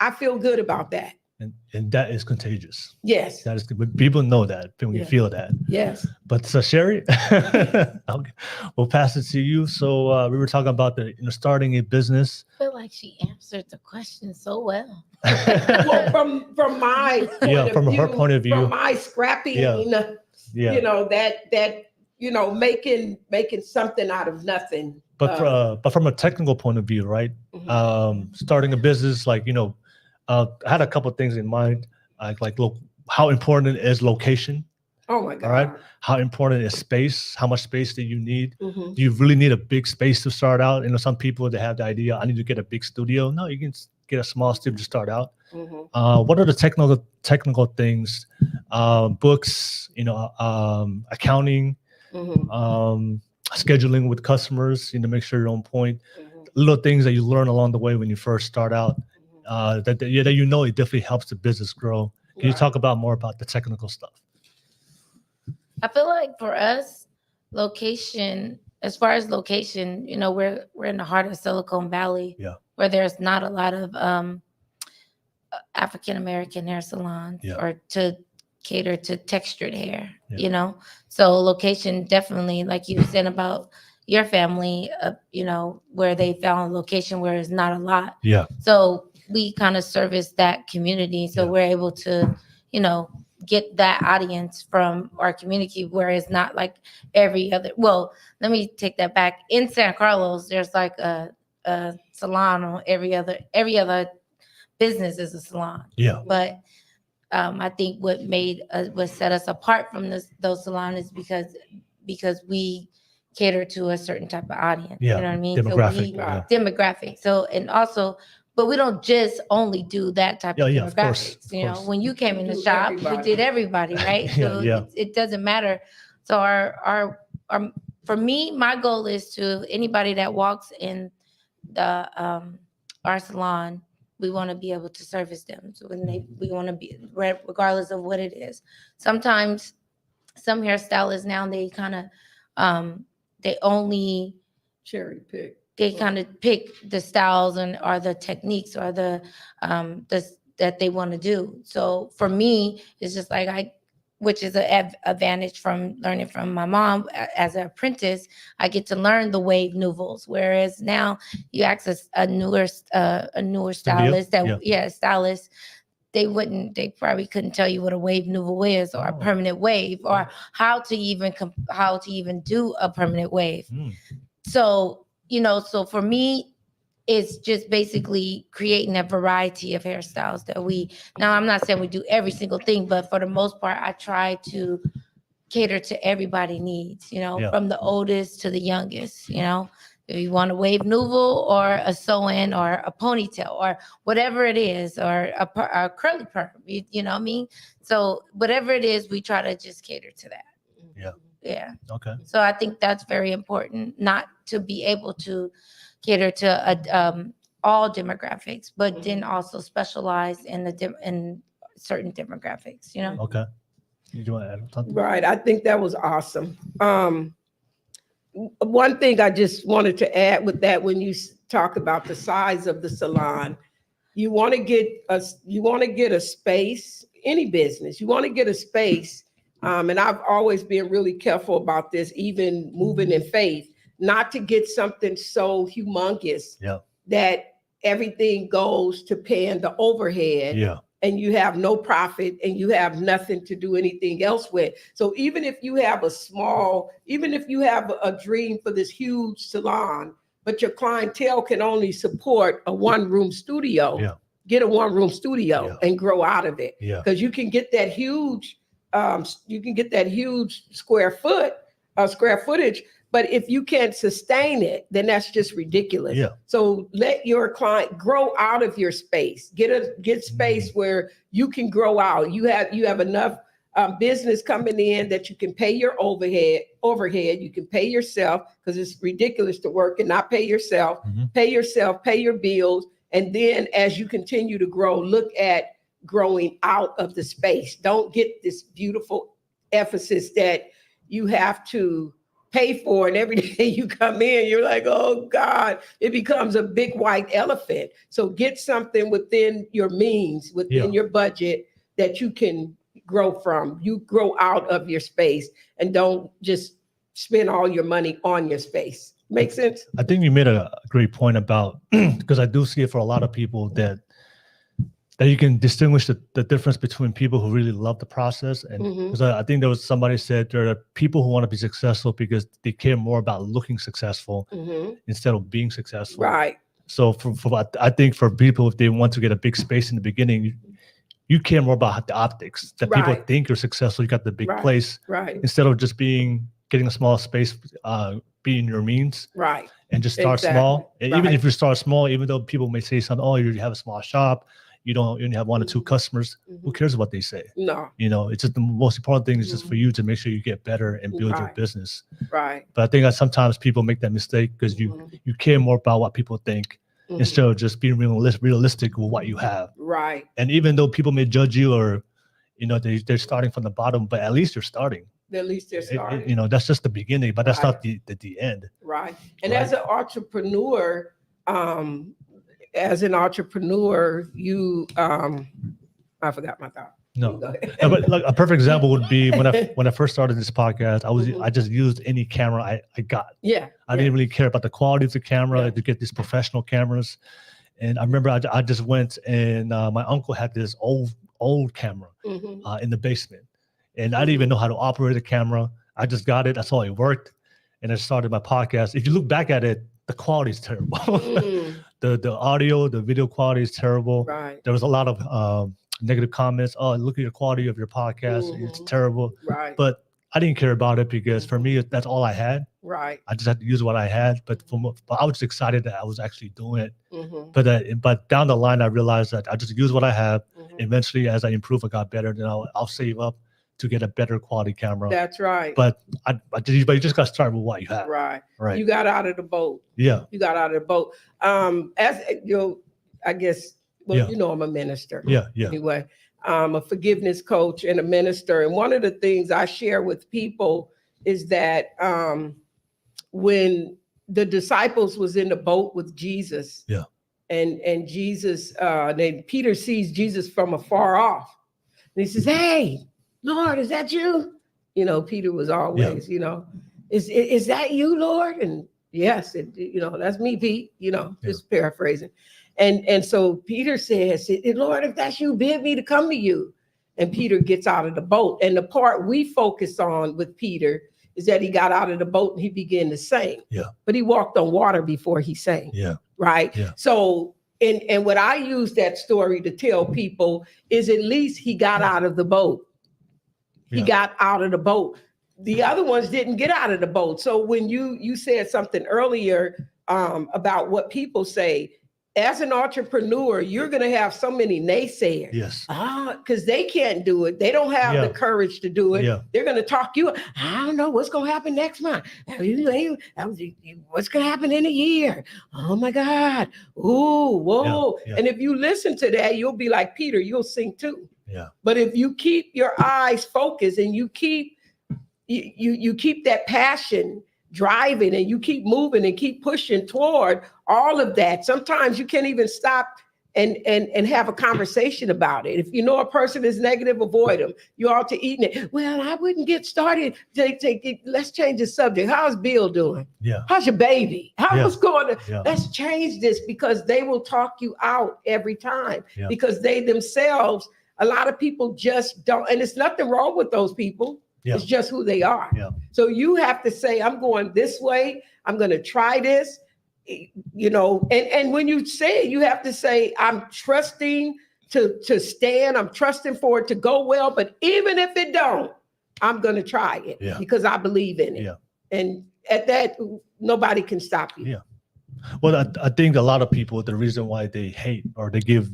I feel good about that. And that is contagious. Yes. That is good. People know that when you feel that. Yes. But Sherry, we'll pass it to you. So we were talking about starting a business. I feel like she answered the question so well. Well, from my her point of view, from my scrapping, you know, that you know, making something out of nothing. But from a technical point of view, right? Starting a business, like, you know, I had a couple of things in mind, like look, how important is location? Oh my God! All right, how important is space? How much space do you need? Mm-hmm. Do you really need a big space to start out? You know, some people that have the idea, I need to get a big studio. No, you can get a small studio to start out. Mm-hmm. What are the technical things? Books, you know, accounting, scheduling with customers. You know, make sure you're on point. Little things that you learn along the way when you first start out. That you know, it definitely helps the business grow. Can you talk about more about the technical stuff? I feel like for us, location, as far as location, you know, we're in the heart of Silicon Valley, where there's not a lot of African American hair salons or to cater to textured hair, you know. So location definitely, like you said about your family, you know, where they found a location where there's not a lot. Yeah. So we kind of service that community. So we're able to, you know, get that audience from our community where it's not like every other, well, let me take that back. In San Carlos, there's like a salon on every other business is a salon. Yeah. But I think what set us apart from those salons is because we cater to a certain type of audience. Yeah. You know what I mean? Demographic. Demographic. So, and also, but we don't just only do that type of demographics. You know, when you came in the shop, we did everybody, right? So it doesn't matter. So our for me, my goal is to anybody that walks in the our salon, we want to be able to service them. So we want to be, regardless of what it is. Sometimes some hairstylists now, they kind of they only cherry pick. They kind of pick the styles or the techniques or the that they want to do. So for me, it's just like which is an advantage from learning from my mom as an apprentice. I get to learn the wave nouvelles, whereas now you access a newer stylist stylist. They probably couldn't tell you what a wave nouveau is or a permanent wave or how to even do a permanent wave. So, you know, so for me, it's just basically creating a variety of hairstyles that now I'm not saying we do every single thing, but for the most part, I try to cater to everybody's needs, you know, from the oldest to the youngest, you know. If you want a wave nouveau or a sew-in or a ponytail or whatever it is, or a curly perm, you know what I mean? So whatever it is, we try to just cater to that. Yeah. Yeah. Okay. So I think that's very important, not to be able to cater to all demographics, but then also specialize in certain demographics, you know? Okay. You want to add something? Right. I think that was awesome. One thing I just wanted to add with that, when you talk about the size of the salon, you want to get a space, any business, you want to get a space. And I've always been really careful about this, even moving in faith, not to get something so humongous that everything goes to paying the overhead and you have no profit and you have nothing to do anything else with. So even if you have a dream for this huge salon, but your clientele can only support a one-room studio, get a one-room studio and grow out of it. Because you can get that huge, square footage, but if you can't sustain it, then that's just ridiculous. So let your client grow out of your space. Get space where you can grow out. You have enough business coming in that you can pay your overhead. You can pay yourself, because it's ridiculous to work and not pay yourself. Pay yourself, pay your bills. And then as you continue to grow, look at growing out of the space. Don't get this beautiful emphasis that you have to pay for, and every day you come in, you're like, oh God, it becomes a big white elephant. So get something within your means, within your budget, that you can grow from. You grow out of your space, and don't just spend all your money on your space. Make sense? I think you made a great point about, because I do see it for a lot of people, that you can distinguish the difference between people who really love the process. And because I think there was somebody said there are people who want to be successful because they care more about looking successful instead of being successful. Right. So I think for people, if they want to get a big space in the beginning, you care more about the optics, that people think you're successful, you got the big place, instead of just getting a small space, being your means. Right. And just start small. And even if you start small, even though people may say something, oh, you have a small shop, you only have 1 or 2 customers, who cares what they say? No. It's just the most important thing is just for you to make sure you get better and build your business. Right. But I think that sometimes people make that mistake because you care more about what people think instead of just being realistic with what you have. Right. And even though people may judge you, or they're starting from the bottom, but at least you're starting. At least they're starting. That's just the beginginning, but that's not the end. Right. And as an entrepreneur, you I forgot my thought. No, but like a perfect example would be when I first started this podcast, I just used any camera I got. Yeah. I didn't really care about the quality of the camera to get these professional cameras. And I remember I just went, and my uncle had this old camera in the basement, and I didn't even know how to operate the camera. I just got it. I saw it worked, and I started my podcast. If you look back at it, the quality is terrible. The audio, the video quality is terrible. Right. There was a lot of negative comments. Oh, look at your quality of your podcast. It's terrible. Right. But I didn't care about it because for me, that's all I had. Right. I just had to use what I had. But I was excited that I was actually doing it. But down the line, I realized that I just use what I have. Eventually, as I improve, I got better. Then I'll save up to get a better quality camera. That's right. But you just got to start with what you have. Right. Right. You got out of the boat. Yeah. You got out of the boat. As I guess, I'm a minister. Yeah. Anyway, I'm a forgiveness coach and a minister. And one of the things I share with people is that when the disciples was in the boat with Jesus, and Jesus, then Peter sees Jesus from afar off, and he says, "Hey, Lord, is that you?" Peter was always, is that you, Lord? And yes, that's me, Pete. Just paraphrasing. And so Peter says, "Lord, if that's you, bid me to come to you." And Peter gets out of the boat. And the part we focus on with Peter is that he got out of the boat and he began to sing. Yeah. But he walked on water before he sang. Yeah. Right. Yeah. So, and what I use that story to tell people is at least he got out of the boat. He got out of the boat. The other ones didn't get out of the boat. So when you said something earlier about what people say, as an entrepreneur, you're going to have so many naysayers. Yes. Because they can't do it. They don't have the courage to do it. Yeah. They're going to talk you. I don't know what's going to happen next month. What's going to happen in a year? Oh my God. Ooh, whoa. Yeah. And if you listen to that, you'll be like Peter, you'll sink too. Yeah. But if you keep your eyes focused and you keep that passion driving and you keep moving and keep pushing toward all of that, sometimes you can't even stop and have a conversation about it. If you know a person is negative, avoid them. You ought to eat it. Well, I wouldn't get started. Let's change the subject. How's Bill doing? Yeah. How's your baby? What's going on? Yeah. Let's change this, because they will talk you out every time because they themselves, a lot of people just don't, and there's nothing wrong with those people. Yeah. It's just who they are. Yeah. So you have to say, I'm going this way. I'm going to try this, and when you say it, you have to say, I'm trusting to stand. I'm trusting for it to go well. But even if it don't, I'm going to try it because I believe in it. Yeah. And at that, nobody can stop you. Yeah. Well, I think a lot of people, the reason why they hate or they give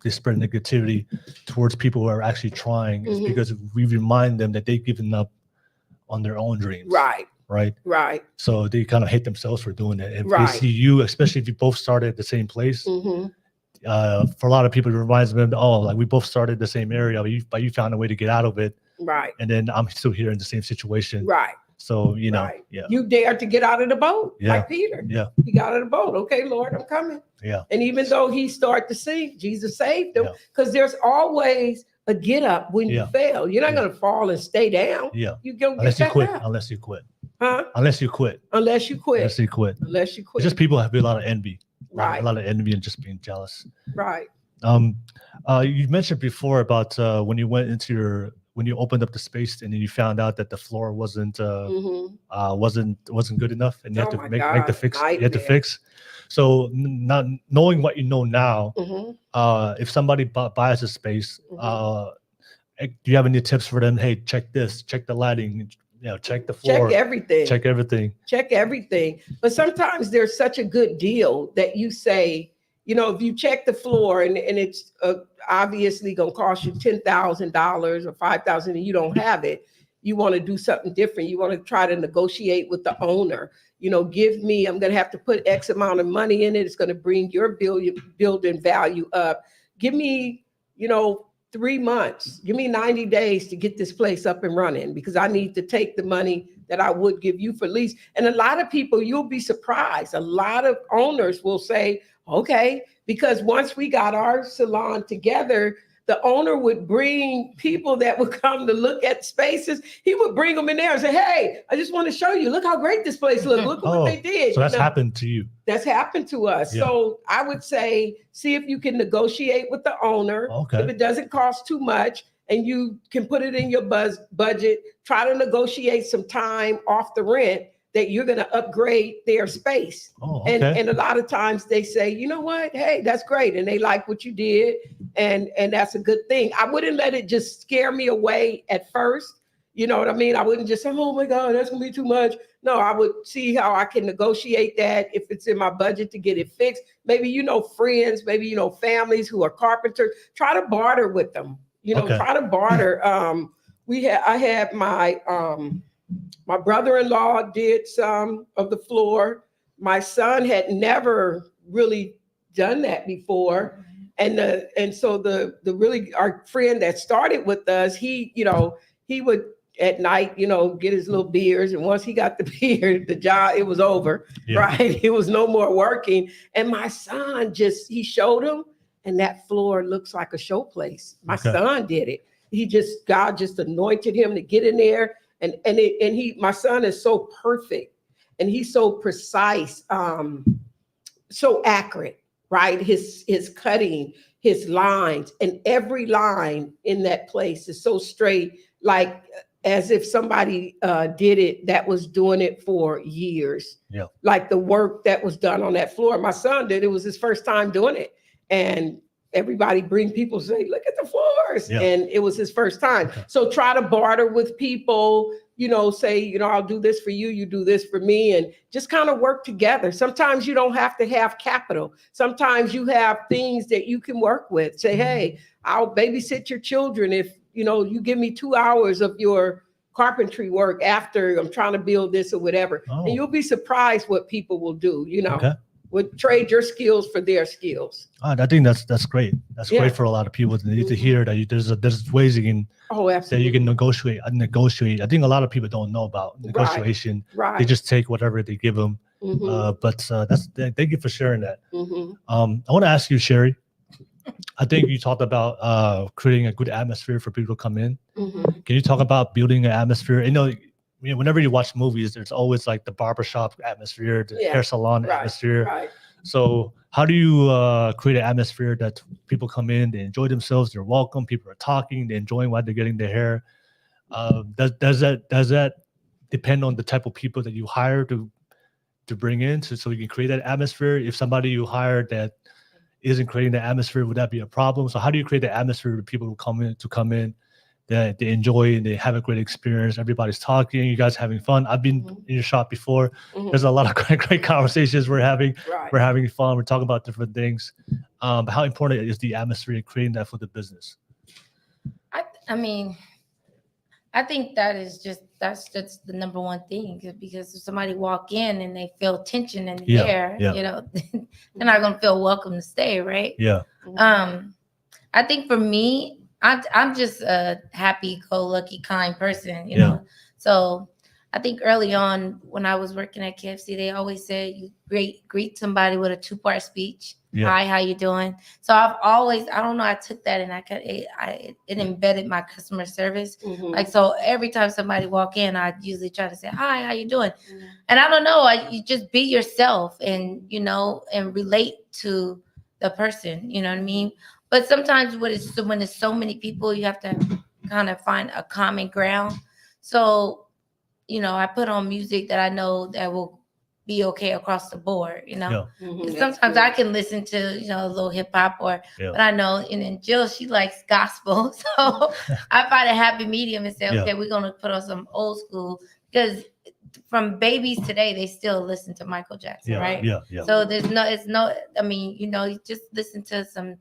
they spread negativity towards people who are actually trying is Mhm. because we remind them that they've given up on their own dreams. Right. Right. Right. So they kind of hate themselves for doing it. If Right. they see you, especially if you both started at the same place, Mhm. for a lot of people, it reminds them, oh, like we both started the same area, but you found a way to get out of it. Right. And then I'm still here in the same situation. Right. So, you know, Right. yeah. You dared to get out of the boat, Yeah. like Peter. Yeah. He got out of the boat. Okay, Lord, I'm coming. Yeah. And even though he started to sink, Jesus saved him. Yeah. Because there's always a get up when Yeah. you fail. You're not Yeah. going to fall and stay down. Yeah. You go Unless get you back quit. up. Unless you quit. Huh? Unless you quit. Unless you quit. Unless you quit. Unless you It's quit. just people have a lot of envy. Right. A lot of envy and just being jealous. Right. You mentioned before about when you went into when you opened up the space and then you found out that the floor wasn't Mhm. wasn't good enough and you had Oh to my make the God, fix. You had to nightmare. fix. So not knowing what you know now, Mhm. if somebody buys a space, Mhm. do you have any tips for them? Hey, check this, check the lighting, check the floor, Check everything. check everything. Check everything. But sometimes there's such a good deal that you say, if you check the floor and it's obviously going to cost you $10,000 or $5,000 and you don't have it, you want to do something different. You want to try to negotiate with the owner. Give me, I'm going to have to put X amount of money in it. It's going to bring your building value up. Give me, 3 months. Give me 90 days to get this place up and running because I need to take the money that I would give you for lease. And a lot of people, you'll be surprised. A lot of owners will say, okay, because once we got our salon together, the owner would bring people that would come to look at spaces. He would bring them in there and say, hey, I just want to show you, look how great this place looks. Look what they did. So that's happened to you. That's happened to us. Yeah. So I would say, see if you can negotiate with the owner. Okay. If it doesn't cost too much and you can put it in your budget, try to negotiate some time off the rent that you're going to upgrade their space. Oh, okay. And a lot of times they say, you know what? Hey, that's great. And they like what you did. And that's a good thing. I wouldn't let it just scare me away at first. You know what I mean? I wouldn't just say, oh my God, that's going to be too much. No, I would see how I can negotiate that if it's in my budget to get it fixed. Maybe, friends, maybe, families who are carpenters, try to barter with them, Okay. try to barter. I had my brother-in-law did some of the floor. My son had never really done that before. And so the really our friend that started with us, he would at night, get his little beers. And once he got the beer, the job, it was over, right? It was no more working. And my son he showed him, and that floor looks like a showplace. My son did it. God just anointed him to get in there. And my son is so perfect and he's so precise, so accurate, right? His cutting, his lines, and every line in that place is so straight, like as if somebody did it that was doing it for years. Yeah. Like the work that was done on that floor. My son did, it was his first time doing it. And everybody bring people say, look at the floors. Yeah. And it was his first time. Okay. So try to barter with people, say, I'll do this for you, you do this for me, and just kind of work together. Sometimes you don't have to have capital. Sometimes you have things that you can work with. Say, hey, I'll babysit your children if, you give me 2 hours of your carpentry work after I'm trying to build this or whatever. Oh. And you'll be surprised what people will do, Okay. Would trade your skills for their skills. I think that's great. That's great for a lot of people to need to hear that there's ways you can that you can negotiate. I think a lot of people don't know about negotiation. Right. They just take whatever they give them. Mhm. But thank you for sharing that. Mhm. I want to ask you, Sherry. I think you talked about creating a good atmosphere for people to come in. Mhm. Can you talk about building an atmosphere? Whenever you watch movies, there's always like the barbershop atmosphere, the hair salon atmosphere. Right. So how do you create an atmosphere that people come in, they enjoy themselves, they're welcome, people are talking, they're enjoying while they're getting their hair? Does that depend on the type of people that you hire to bring in so you can create that atmosphere? If somebody you hire that isn't creating the atmosphere, would that be a problem? So how do you create the atmosphere for people who come in that they enjoy and they have a great experience? Everybody's talking, you guys having fun. I've been in your shop before. Mhm. There's a lot of great conversations we're having. Right. We're having fun. We're talking about different things. But how important is the atmosphere and creating that for the business? I mean, I think that's just the number one thing, because if somebody walk in and they feel tension in the air, yeah. you know, they're not gonna feel welcome to stay, right? Yeah. I think for me, I'm just a happy-go-lucky, kind person, you know. So I think early on when I was working at KFC, they always said you greet somebody with a 2-part speech. Yeah. Hi, how you doing? So I've always, I don't know, I took that and it embedded my customer service. Like, so every time somebody walk in, I usually try to say, hi, how you doing? And I don't know, you just be yourself and, you know, and relate to the person, you know what I mean? But sometimes when it's so many people, you have to kind of find a common ground. So, you know, I put on music that I know that will be okay across the board, you know. Sometimes I can listen to, you know, a little hip hop but I know, and then Jill, she likes gospel. So I find a happy medium and say, okay, we're gonna put on some old school, because from babies today, they still listen to Michael Jackson, right? So it's no, I mean, you know, you just listen to some,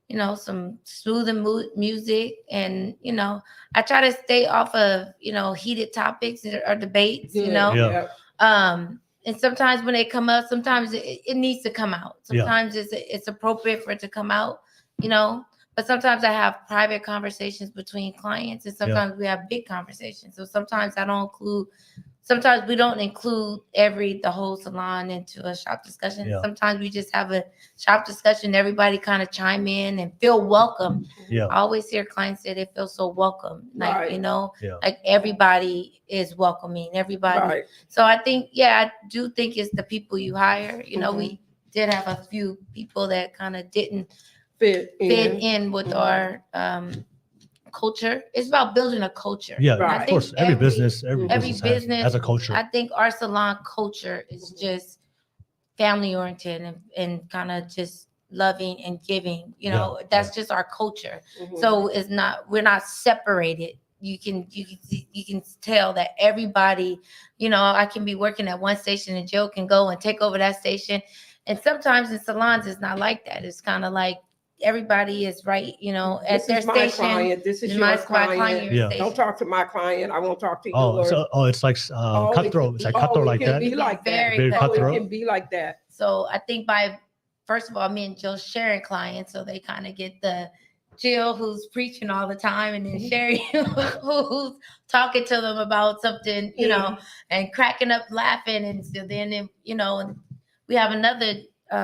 you know, some soothing music, and, you know, I try to stay off of, you know, heated topics or debates, you know. And sometimes when they come up, sometimes it needs to come out. Sometimes it's appropriate for it to come out, you know. But sometimes I have private conversations between clients, and sometimes we have big conversations. So sometimes sometimes we don't include the whole salon into a shop discussion. Sometimes we just have a shop discussion. Everybody kind of chime in and feel welcome. I always hear clients say they feel so welcome. Like, you know, like everybody is welcoming everybody. So I think, I do think it's the people you hire. You know, we did have a few people that kind of didn't fit in with our culture. It's about building a culture. Of course. Every business has a culture. I think our salon culture is just family oriented and kind of just loving and giving. You know, that's just our culture. So we're not separated. You can tell that everybody, you know, I can be working at one station and Jill can go and take over that station. And sometimes in salons, it's not like that. It's kind of like everybody is right, you know, at their station. Client. This is your client. Don't talk to my client. I won't talk to yours. It's like cutthroat. It's like cutthroat like that. It can be like that. Very cutthroat. It can be like that. So I think first of all, me and Jill sharing clients, so they kind of get the Jill who's preaching all the time, and then Sherry who's talking to them about something, you know, and cracking up laughing. And so then, you know, and we have another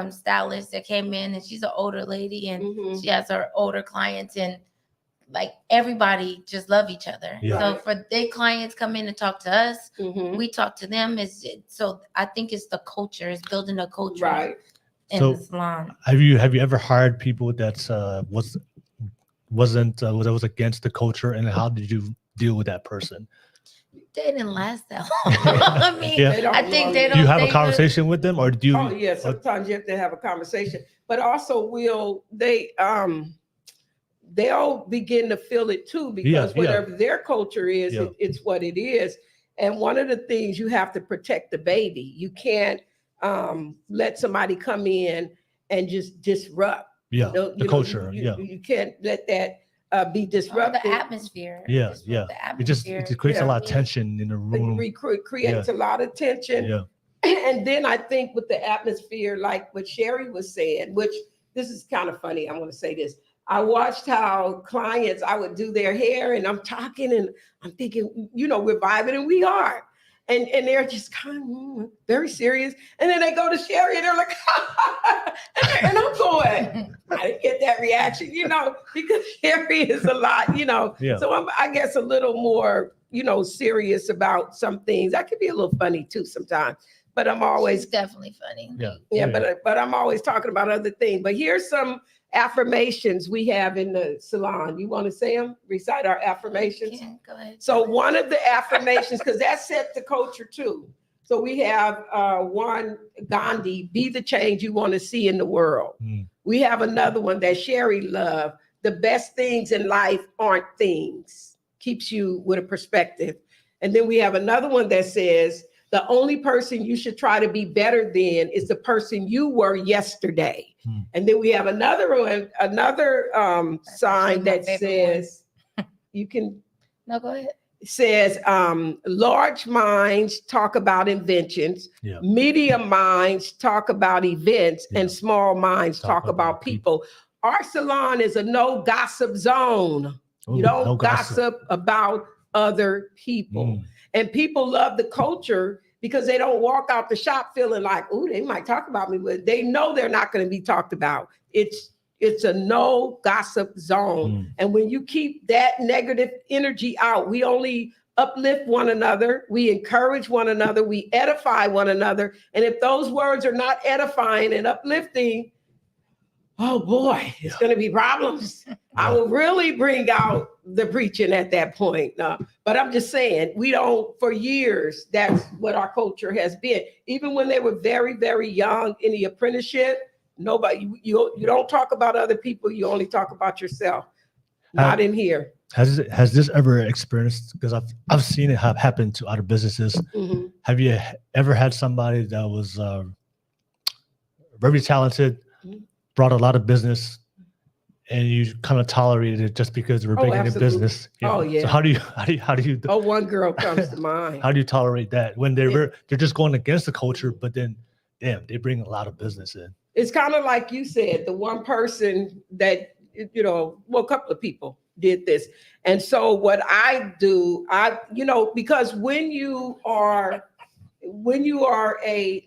stylist that came in, and she's an older lady, and she has her older clients, and like everybody just love each other. So for their clients come in and talk to us, we talk to them. So I think it's the culture, it's building a culture in the salon. Have you ever hired people that was against the culture, and how did you deal with that person? They didn't last that long. I mean, I think they don't. Do you have a conversation with them, or do you? Oh yeah, sometimes you have to have a conversation, but also they'll begin to feel it too, because whatever their culture is, it's what it is. And one of the things, you have to protect the baby. You can't let somebody come in and just disrupt. The culture. You can't let that be disrupted. The atmosphere. It creates a lot of tension in the room. It creates a lot of tension. And then I think with the atmosphere, like what Sherry was saying, which this is kind of funny, I'm going to say this. I watched how clients, I would do their hair, and I'm talking and I'm thinking, you know, we're vibing, and we are. And they're just kind of very serious. And then they go to Sherry and they're like, and I'm going, I didn't get that reaction, you know, because Sherry is a lot, you know. So I'm, I guess, a little more, you know, serious about some things. I could be a little funny too sometimes, but I'm always She's definitely funny. But I'm always talking about other things. But here's some affirmations we have in the salon. You want to say them? Recite our affirmations? Yeah, go ahead. So one of the affirmations, because that set the culture too. So we have one, Gandhi, be the change you want to see in the world. We have another one that Sherry loved, the best things in life aren't things. Keeps you with a perspective. And then we have another one that says, The only person you should try to be better than is the person you were yesterday. And then we have another one, another sign that says, you can. No, go ahead. Says large minds talk about inventions, medium minds talk about events, and small minds talk about people. Our salon is a no gossip zone. Ooh, you don't no gossip about other people. And people love the culture because they don't walk out the shop feeling like, oh, they might talk about me, but they know they're not going to be talked about. It's a no gossip zone. And when you keep that negative energy out, we only uplift one another, we encourage one another, we edify one another. And if those words are not edifying and uplifting, oh boy, it's going to be problems. I will really bring out the preaching at that point. But I'm just saying, we don't, for years, that's what our culture has been. Even when they were very, very young in the apprenticeship, nobody, you don't talk about other people, you only talk about yourself. Not in here. Has this ever experienced, because I've seen it happen to other businesses. Have you ever had somebody that was very talented, brought a lot of business, and you kind of tolerated it just because they were big in the business? Oh yeah. So how do you Oh, one girl comes to mind. how do you tolerate that when they're just going against the culture, but then damn, they bring a lot of business in? It's kind of like you said, the one person that, a couple of people did this. And so what I do, because when you are a,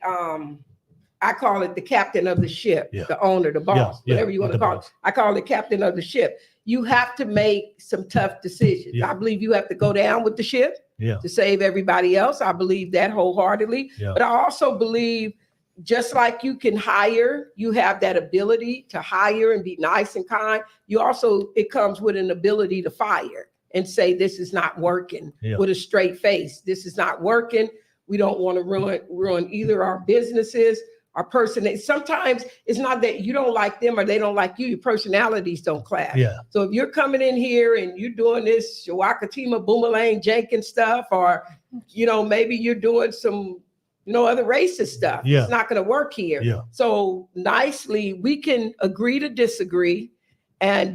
I call it the captain of the ship, the owner, the boss, whatever you want to call it. I call it captain of the ship. You have to make some tough decisions. I believe you have to go down with the ship to save everybody else. I believe that wholeheartedly. But I also believe, just like you can hire, you have that ability to hire and be nice and kind. It comes with an ability to fire and say, this is not working with a straight face. This is not working. We don't want to ruin either our businesses, our person. Sometimes it's not that you don't like them or they don't like you. Your personalities don't clash. So if you're coming in here and you're doing this Shawakatima Boomerang Jenkins stuff, or, maybe you're doing some, other racist stuff. It's not going to work here. So nicely, we can agree to disagree and,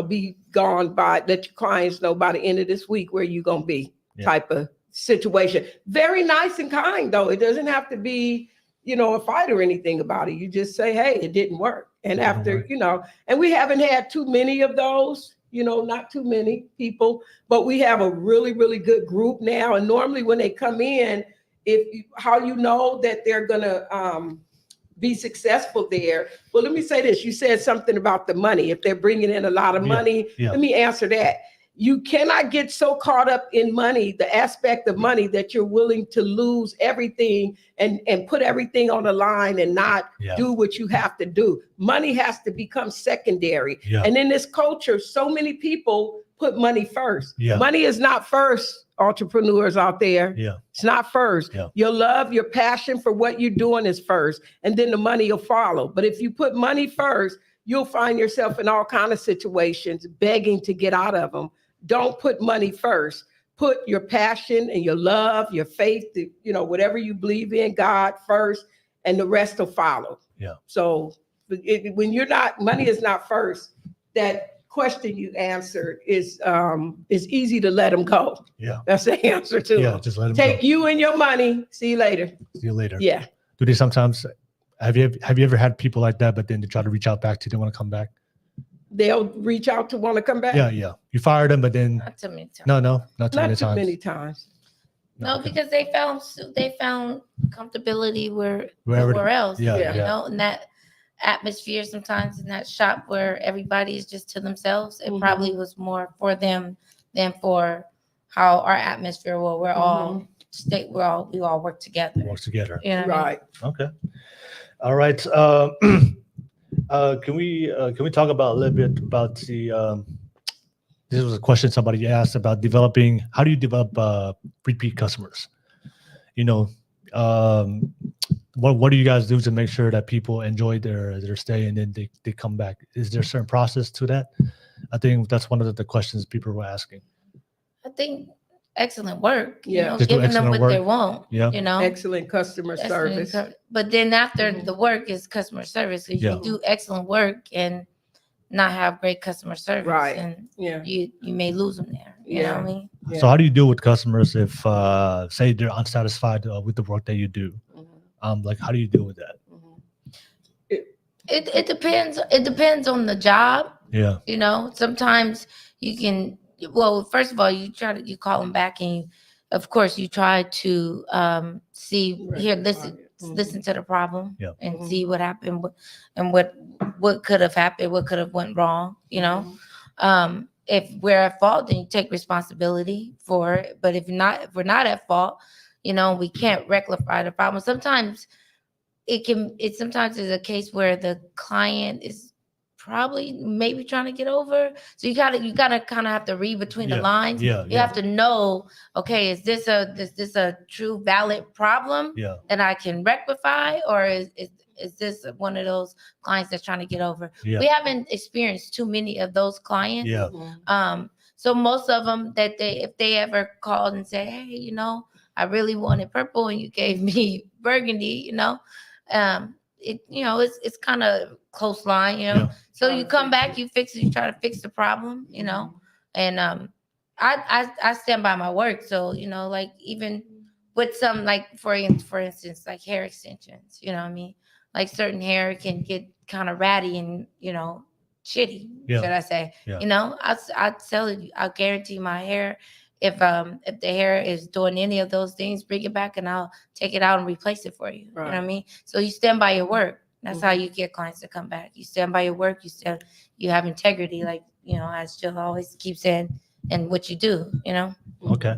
be gone let your clients know by the end of this week where you're going to be type of situation. Very nice and kind, though. It doesn't have to be, a fight or anything about it. You just say, hey, it didn't work. And and we haven't had too many of those, not too many people, but we have a really, really good group now. And normally when they come in, how you know that they're going to be successful there. Well, let me say this. You said something about the money. If they're bringing in a lot of money, let me answer that. You cannot get so caught up in money, the aspect of money, that you're willing to lose everything and put everything on the line and not do what you have to do. Money has to become secondary. And in this culture, so many people put money first. Money is not first. Entrepreneurs out there. It's not first. Your love, your passion for what you're doing is first, and then the money will follow. But if you put money first, you'll find yourself in all kinds of situations begging to get out of them. Don't put money first. Put your passion and your love, your faith, whatever you believe in, God first, and the rest will follow. So when money is not first, that question you answered is easy to let them go. That's the answer to them. Just let them take go. You and your money. See you later. Do they sometimes have you ever had people like that, but then they try to reach out back to you, they want to come back? They'll reach out to want to come back. You fired them, but then Not too many times. not too many times. No, because they found comfortability wherever else. And that atmosphere sometimes in that shop where everybody is just to themselves, it probably was more for them than for how our atmosphere where we're all we all work together. Right. Okay. All right. Can we talk about a little bit about the this was a question somebody asked about how do you develop repeat customers? What do you guys do to make sure that people enjoy their stay and then they come back? Is there a certain process to that? I think that's one of the questions people were asking. I think excellent work, you Yeah. know, Just do giving them excellent what they work. want, Yeah. you know. Excellent customer Excellent service. But then after Mhm. the work is customer service. So Yeah. you do excellent work and not have great customer service, Right. and Yeah. you may lose them there. You know what I mean? Yeah. So how do you deal with customers if say they're unsatisfied with the work that you do? Mhm. Like how do you deal with that? Mhm. It depends. It depends on the job. Yeah. You know, sometimes you can. Well, first of all, you call them back, and of course you try to see here, listen to the problem, Yeah. and Mhm. see what happened, and what could have happened, what could have went wrong. You know, if we're at fault, then you take responsibility for it. But if we're not at fault, you know, we can't rectify the problem. Sometimes sometimes is a case where the client is probably maybe trying to get over. So you gotta kind of have to read between the Yeah, lines. yeah, You have to know, okay, is this a true valid problem Yeah. that I can rectify, or is this one of those clients that's trying to get over? Yeah. We haven't experienced too many of those clients. Yeah. So most of them if they ever called and say, hey, you know, I really wanted purple and you gave me burgundy, you know, it's kind of close line, you know. Yeah. So you come back, you fix it, you try to fix the problem, you know, and I stand by my work. So, you know, like even with some, like for instance, like hair extensions, you know what I mean? Like certain hair can get kind of ratty and, you know, shitty, Yeah. should I say? Yeah. You know, I tell you, I'll guarantee my hair. If the hair is doing any of those things, bring it back and I'll take it out and replace it for you. You know what I mean? So you stand by your work. That's how you get clients to come back. You stand by your work. You have integrity, like, you know, as Jill always keeps saying, and what you do, you know. Okay.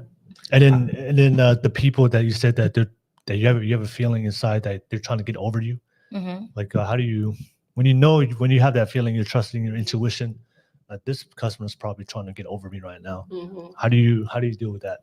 And then the people that you said that you have a feeling inside that they're trying to get over you. Mm-hmm. Like how do you when you have that feeling, you're trusting your intuition. This customer is probably trying to get over me right now. Mhm. How do you deal with that?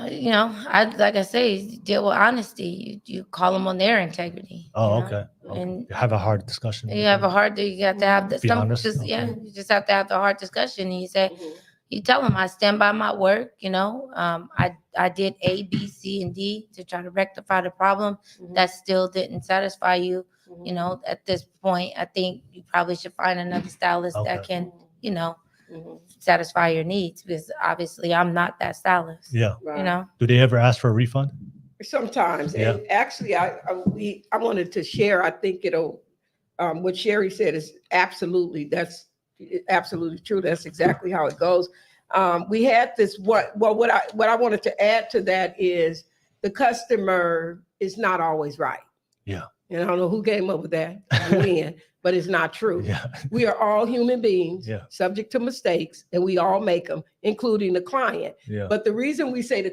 You know, like I say, you deal with honesty. You call them on their integrity. Oh, you know? okay. And You have a hard discussion. you have a hard. You have to have Be honest, you just have to have the hard discussion. And you say, Mhm. you tell them, I stand by my work. You know, I did A, B, C, and D to try to rectify the problem. Mhm. That still didn't satisfy you. Mhm. You know, at this point, I think you probably should find another stylist that Okay. can, you know, Mhm. satisfy your needs, because obviously I'm not that stylist. Yeah. Right. You know. Do they ever ask for a refund? Sometimes. Yeah. And actually, I wanted to share. I think it'll. What Sherry said is that's absolutely true. That's exactly how it goes. We had this. What I wanted to add to that is the customer is not always right. Yeah. And I don't know who came up with that when, but it's not true. Yeah. We are all human beings, Yeah. subject to mistakes, and we all make them, including the client. Yeah. But the reason we say the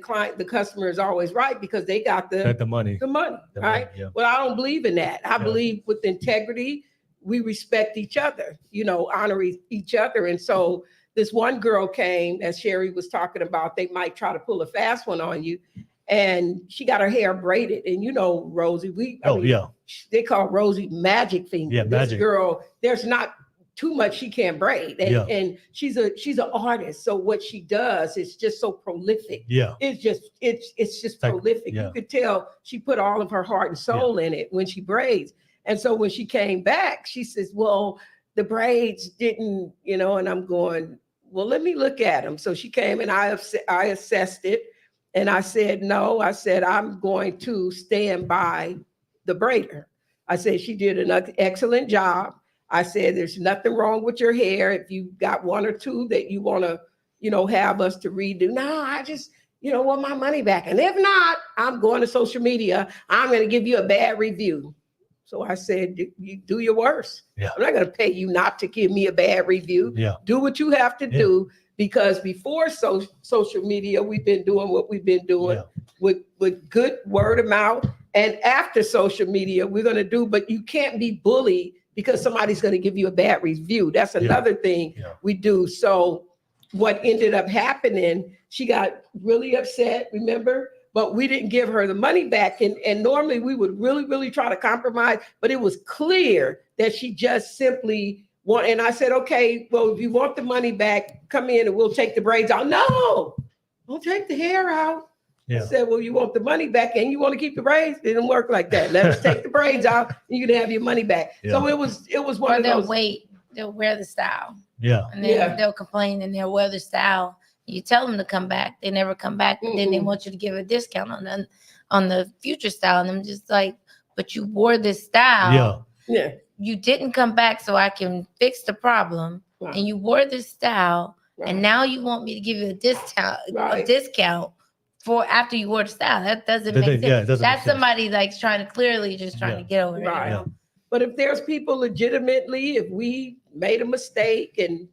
customer is always right, because they got the money. money, The right? money, yeah. Well, I don't believe in that. I believe with integrity, we respect each other, you know, honor each other. And so this one girl came, as Sherry was talking about, they might try to pull a fast one on you. And she got her hair braided. And you know, Rosie, they call Rosie magic finger. Yeah, this magic. girl, there's not too much she can't braid. And she's an artist. So what she does is just so prolific. Yeah. It's just prolific. Yeah. You could tell she put all of her heart and soul in it when she braids. And so when she came back, she says, well, the braids didn't, you know, and I'm going, well, let me look at them. So she came and I assessed it. And I said, no, I'm going to stand by the braider. I said, she did an excellent job. I said, there's nothing wrong with your hair. If you got one or two that you want to, you know, have us to redo. No, I just, you know, want my money back. And if not, I'm going to social media. I'm going to give you a bad review. So I said, you do your worst. Yeah. I'm not going to pay you not to give me a bad review. Yeah. Do what you have to do. Because before social media, we've been doing what we've been doing with good word of mouth. And after social media, we're going to do, but you can't be bullied because somebody's going to give you a bad review. That's another thing we do. So what ended up happening, she got really upset, remember? But we didn't give her the money back. And normally we would really, really try to compromise, but it was clear that she just simply And I said, okay, well, if you want the money back, come in and we'll take the braids out. No, don't take the hair out. Yeah. I said, well, you want the money back and you want to keep the braids? It didn't work like that. Let us take the braids out and you can have your money back. Yeah. So it was one Or of they'll those. wait, they'll wear the style. Yeah. And then Yeah. they'll complain and they'll wear the style. You tell them to come back, they never come back, but then they Mm-mm. want you to give a discount on the future style. And I'm just like, but you wore this style. Yeah. Yeah. You didn't come back so I can fix the problem. Right. And you wore this style, Right. and now you want me to give you a discount Right. for after you wore the style. That doesn't That- make sense. yeah, it doesn't make That's sense. somebody like trying to clearly just trying Yeah. to get over it. Right. Yeah. But if there's people legitimately, if we made a mistake and,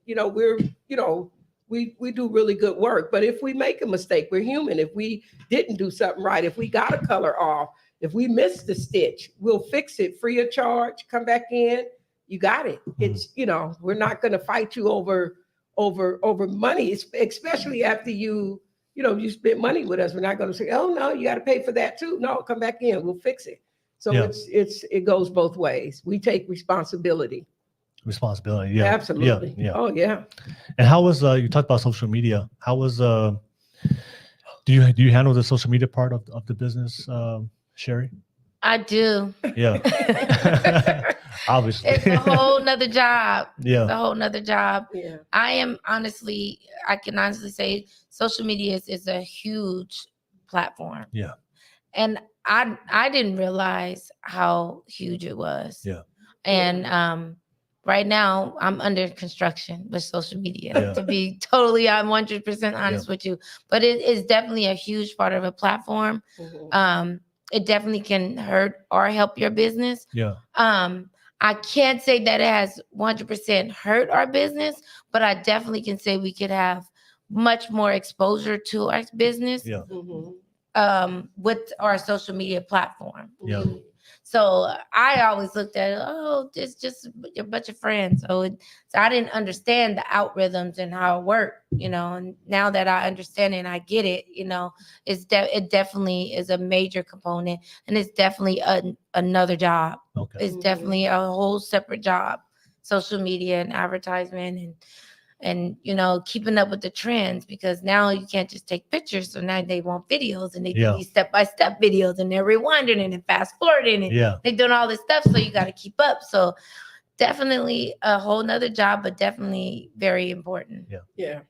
we do really good work, but if we make a mistake, we're human. If we didn't do something right, if we got a color off, if we missed the stitch, we'll fix it free of charge, come back in, you got it. It's, we're not going to fight you over money, especially after you spent money with us. We're not going to say, oh no, you got to pay for that too. No, come back in, we'll fix it. So Yeah. it goes both ways. We take responsibility. Responsibility. Yeah. Absolutely. Yeah. Oh yeah. And how was you talked about social media? How was do you handle the social media part of the business, Sherry? I do. Yeah. Obviously. It's a whole nother job. Yeah. A whole nother job. Yeah. I can honestly say social media is a huge platform. Yeah. And I didn't realize how huge it was. Yeah. And right now I'm under construction with social media, Yeah. to be totally, I'm 100% honest with you. But it is definitely a huge part of a platform. Mhm. It definitely can hurt or help your business. Yeah. I can't say that it has 100% hurt our business, but I definitely can say we could have much more exposure to our business Yeah. Mhm. with our social media platform. Yeah. So I always looked at it, oh, it's just a bunch of friends. So I didn't understand the algorithms and how it worked, and now that I understand it and I get it, it definitely is a major component, and it's definitely another job. Okay. It's definitely a whole separate job, social media and advertisement and keeping up with the trends, because now you can't just take pictures. So now they want videos, and they Yeah. do these step-by-step videos, and they're rewinding it and fast forwarding it. Yeah. They're doing all this stuff, so you got to keep up. So definitely a whole nother job, but definitely very important. Yeah.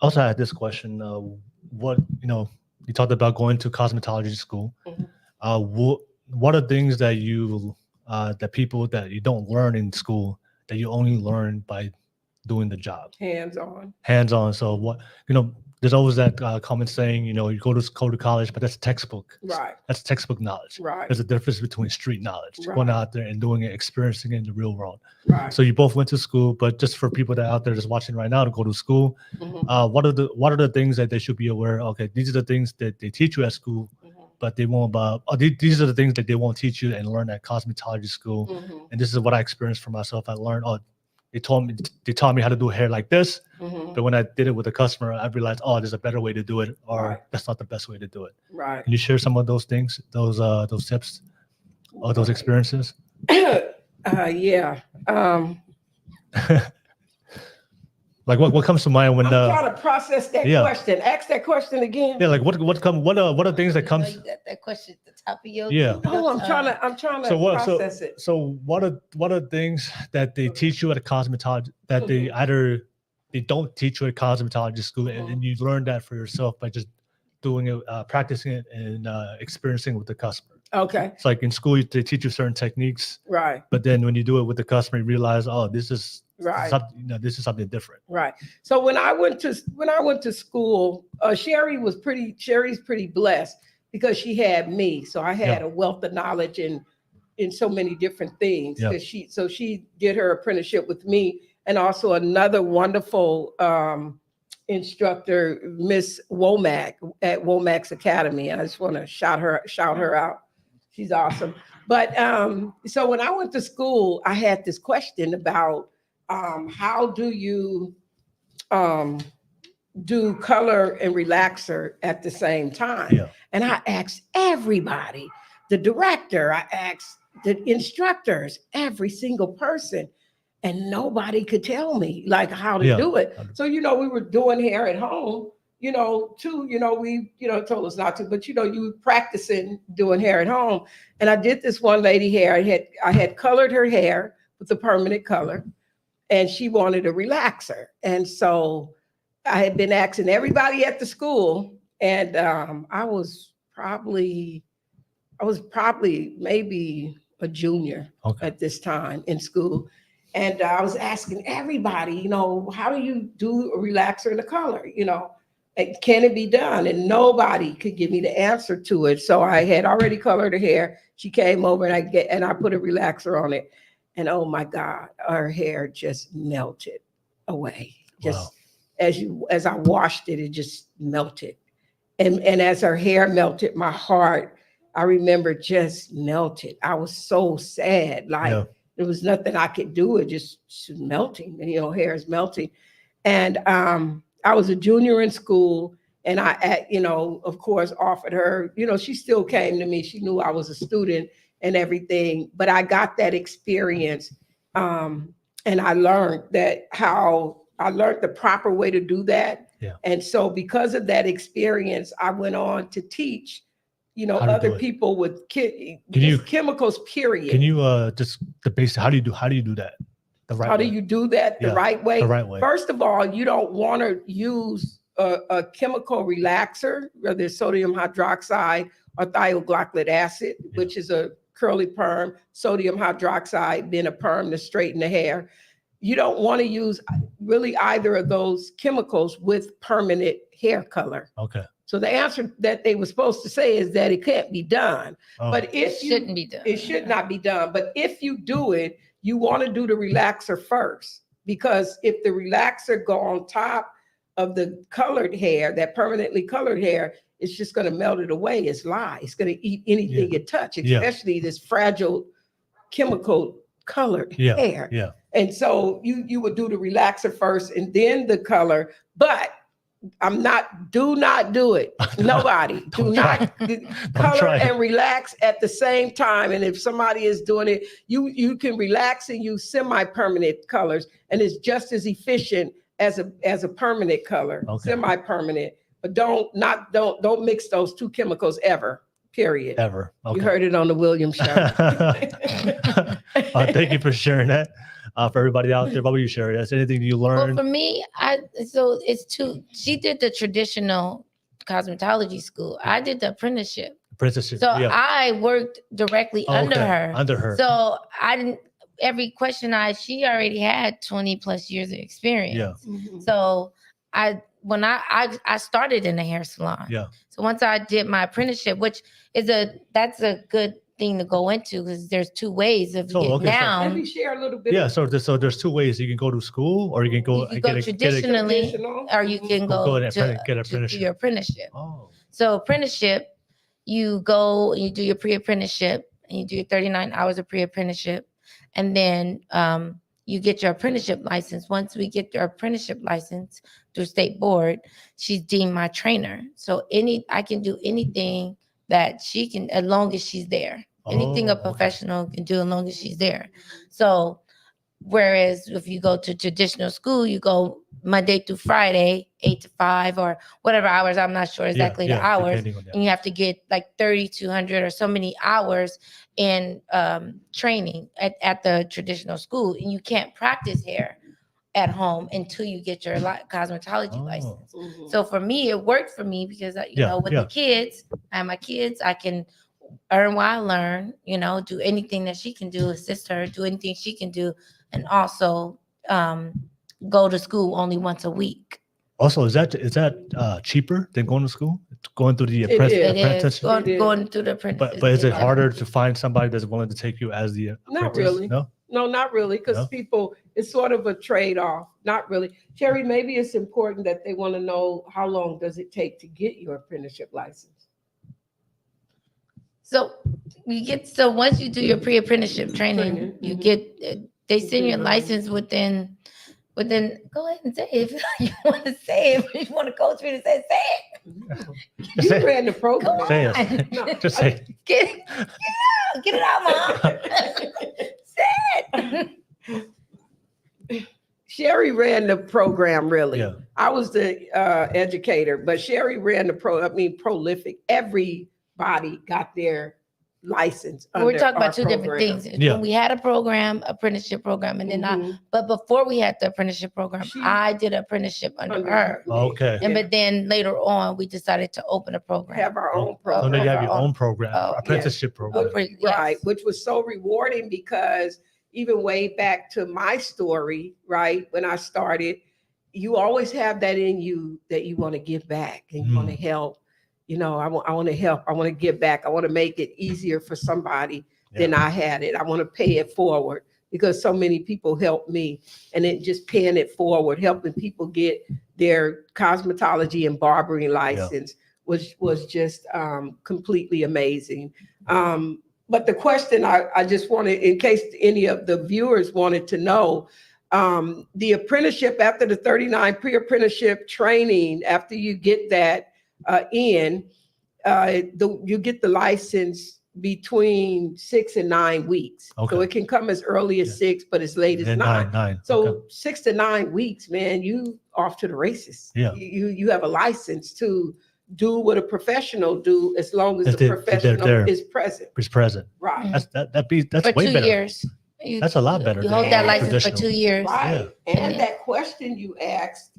Also, I had this question. What you talked about going to cosmetology school. Mhm. What are things that that people that you don't learn in school that you only learn by doing the job, hands-on? So what there's always that common saying, you go to college, but that's textbook. Right. That's textbook knowledge. Right. There's a difference between street knowledge, Right. going out there and doing it, experiencing it in the real world. Right. So you both went to school, but just for people that are out there just watching right now to go to school, Mhm. what are the things that they should be aware of? Okay, these are the things that they teach you at school, Mhm. but they won't. These are the things that they won't teach you and learn at cosmetology school. Mhm. And this is what I experienced for myself. I learned. They taught me how to do hair like this, Mhm. but when I did it with a customer, I realized, there's a better way to do it, or Right. that's not the best way to do it. Right. Can you share some of those things, those tips, or those experiences? Yeah. Like what comes to mind when I'm trying to process that yeah. question. Ask that question again. yeah, like what are things that You comes? got that question at the top of your Yeah. Oh, I'm trying to So what? process it. So what are things that they teach you at a cosmetology that they either they don't teach you at cosmetology school, and you learn that for yourself by just doing it, practicing it, and experiencing it with the customer. Okay. It's like in school they teach you certain techniques, Right. but then when you do it with the customer, you realize, this is Right. this is something different. Right. So when I went to school, Sherry's pretty blessed because she had me. So I had Yeah. a wealth of knowledge in so many different things. Yeah. 'Cause she did her apprenticeship with me, and also another wonderful instructor, Miss Womack at Womack's Academy. And I just want to shout her out. She's awesome. But so when I went to school, I had this question about how do you do color and relaxer at the same time? Yeah. And I asked everybody, the director, I asked the instructors, every single person. and nobody could tell me like how to Yeah. do it. So, we were doing hair at home, too, we, told us not to, but, you were practicing doing hair at home. And I did this one lady hair. I had colored her hair with a permanent color, and she wanted a relaxer. And so I had been asking everybody at the school, and I was probably maybe a junior at this time in school. And I was asking everybody, how do you do a relaxer in the color? Can it be done? And nobody could give me the answer to it. So I had already colored her hair. She came over and I put a relaxer on it. And oh my God, her hair just melted away. Just as I washed it, it just melted. And as her hair melted, my heart, I remember, just melted. I was so sad. Like there was nothing I could do. It just was melting. And, hair is melting. And I was a junior in school, and I, of course, offered her, she still came to me. She knew I was a student and everything, but I got that experience. And I learned the proper way to do that. Yeah. And so because of that experience, I went on to teach, other people with chemicals, period. Can you just the basic, how do you do that? The right way. How do you do that the right way? The right way. First of all, you don't want to use a chemical relaxer, whether it's sodium hydroxide or thioglycolic acid, which is a curly perm, sodium hydroxide, then a perm to straighten the hair. You don't want to use really either of those chemicals with permanent hair color. Okay. So the answer that they were supposed to say is that it can't be done. But if it shouldn't be done. It should not be done. But if you do it, you want to do the relaxer first, because if the relaxer go on top of the colored hair, that permanently colored hair, it's just going to melt it away. It's going to eat anything it touch, especially this fragile chemical colored hair. Yeah. And so you would do the relaxer first and then the color, but do not do it. Nobody. do not color and relax at the same time. And if somebody is doing it, you can relax and use semi-permanent colors, and it's just as efficient as a permanent color, semi-permanent. But don't mix those two chemicals ever. Period. Ever. Okay. You heard it on the Williams show. Thank you for sharing that. For everybody out there, what would you share? Is anything you learned? Well, for me, she did the traditional cosmetology school. I did the apprenticeship. So I worked directly under her. So every question she already had 20 plus years of experience. Yeah. Mm-hmm. So when I started in a hair salon. Yeah. So once I did my apprenticeship, which that's a good thing to go into, because there's two ways of getting down. Let me share a little bit. Yeah, so there's two ways. You can go to school, or you can go traditionally, or you can go to your apprenticeship. Oh. So apprenticeship, you go and you do your pre-apprenticeship, and you do your 39 hours of pre-apprenticeship, and then you get your apprenticeship license. Once we get your apprenticeship license through state board, she's deemed my trainer. So I can do anything that she can, as long as she's there. Anything a professional can do as long as she's there. So whereas if you go to traditional school, you go Monday through Friday, 8 to 5 or whatever hours, I'm not sure exactly the hours. And you have to get like 3,200 or so many hours in training at the traditional school. And you can't practice hair at home until you get your cosmetology license. Mm-hmm. So for me, it worked for me because the kids, I have my kids, I can earn while I learn, do anything that she can do, assist her, do anything she can do, and also go to school only once a week. Also, is that cheaper than going to school? Going through the apprenticeship? Going through the apprenticeship. But is it harder to find somebody that's willing to take you as the apprentice? Not really. No, not really, because people, it's sort of a trade-off. Not really. Sherry, maybe it's important that they want to know how long does it take to get your apprenticeship license? So once you do your pre-apprenticeship training, you get, they send your license within, go ahead and say it. If you want to say it, if you want to coach me to say it. You ran the program. Say it. No. Just say it. Get it out, Mom. Say it. Sherry ran the program, really. Yeah. I was the educator, but Sherry ran the prolific. Everybody got their license. We're under talking our about two different program. things. Yeah. When we had a program, apprenticeship program, and then Mhm. but before we had the apprenticeship program, She- I did an apprenticeship under Under her. me. Okay. And Yeah. but then later on, we decided to open a program. Have our own So program. now you have our your own- own program, Oh, apprenticeship program. Yes. Right, which was so rewarding because even way back to my story, right, when I started, you always have that in you that you want to give back and you want to help. You know, I want to help. I want to give back. I want to make it easier for somebody than I had it. I want to pay it forward because so many people helped me, and then just paying it forward, helping people get their cosmetology and barbering license was just completely amazing. But the question I just wanted, in case any of the viewers wanted to know, the apprenticeship after the 39 pre-apprenticeship training, after you get that you get the license between 6 and 9 weeks. So Okay. it can come as early as 6, but as late as And 9. nine. So Okay. 6 to 9 weeks, man, you off to the races. Yeah. You have a license to do what a professional do as long as If the they're professional there. is present. It's present. Right. That's For way 2 better. years. That's a lot better You than hold that license for traditional. 2 years. Right. Yeah. And that question you asked,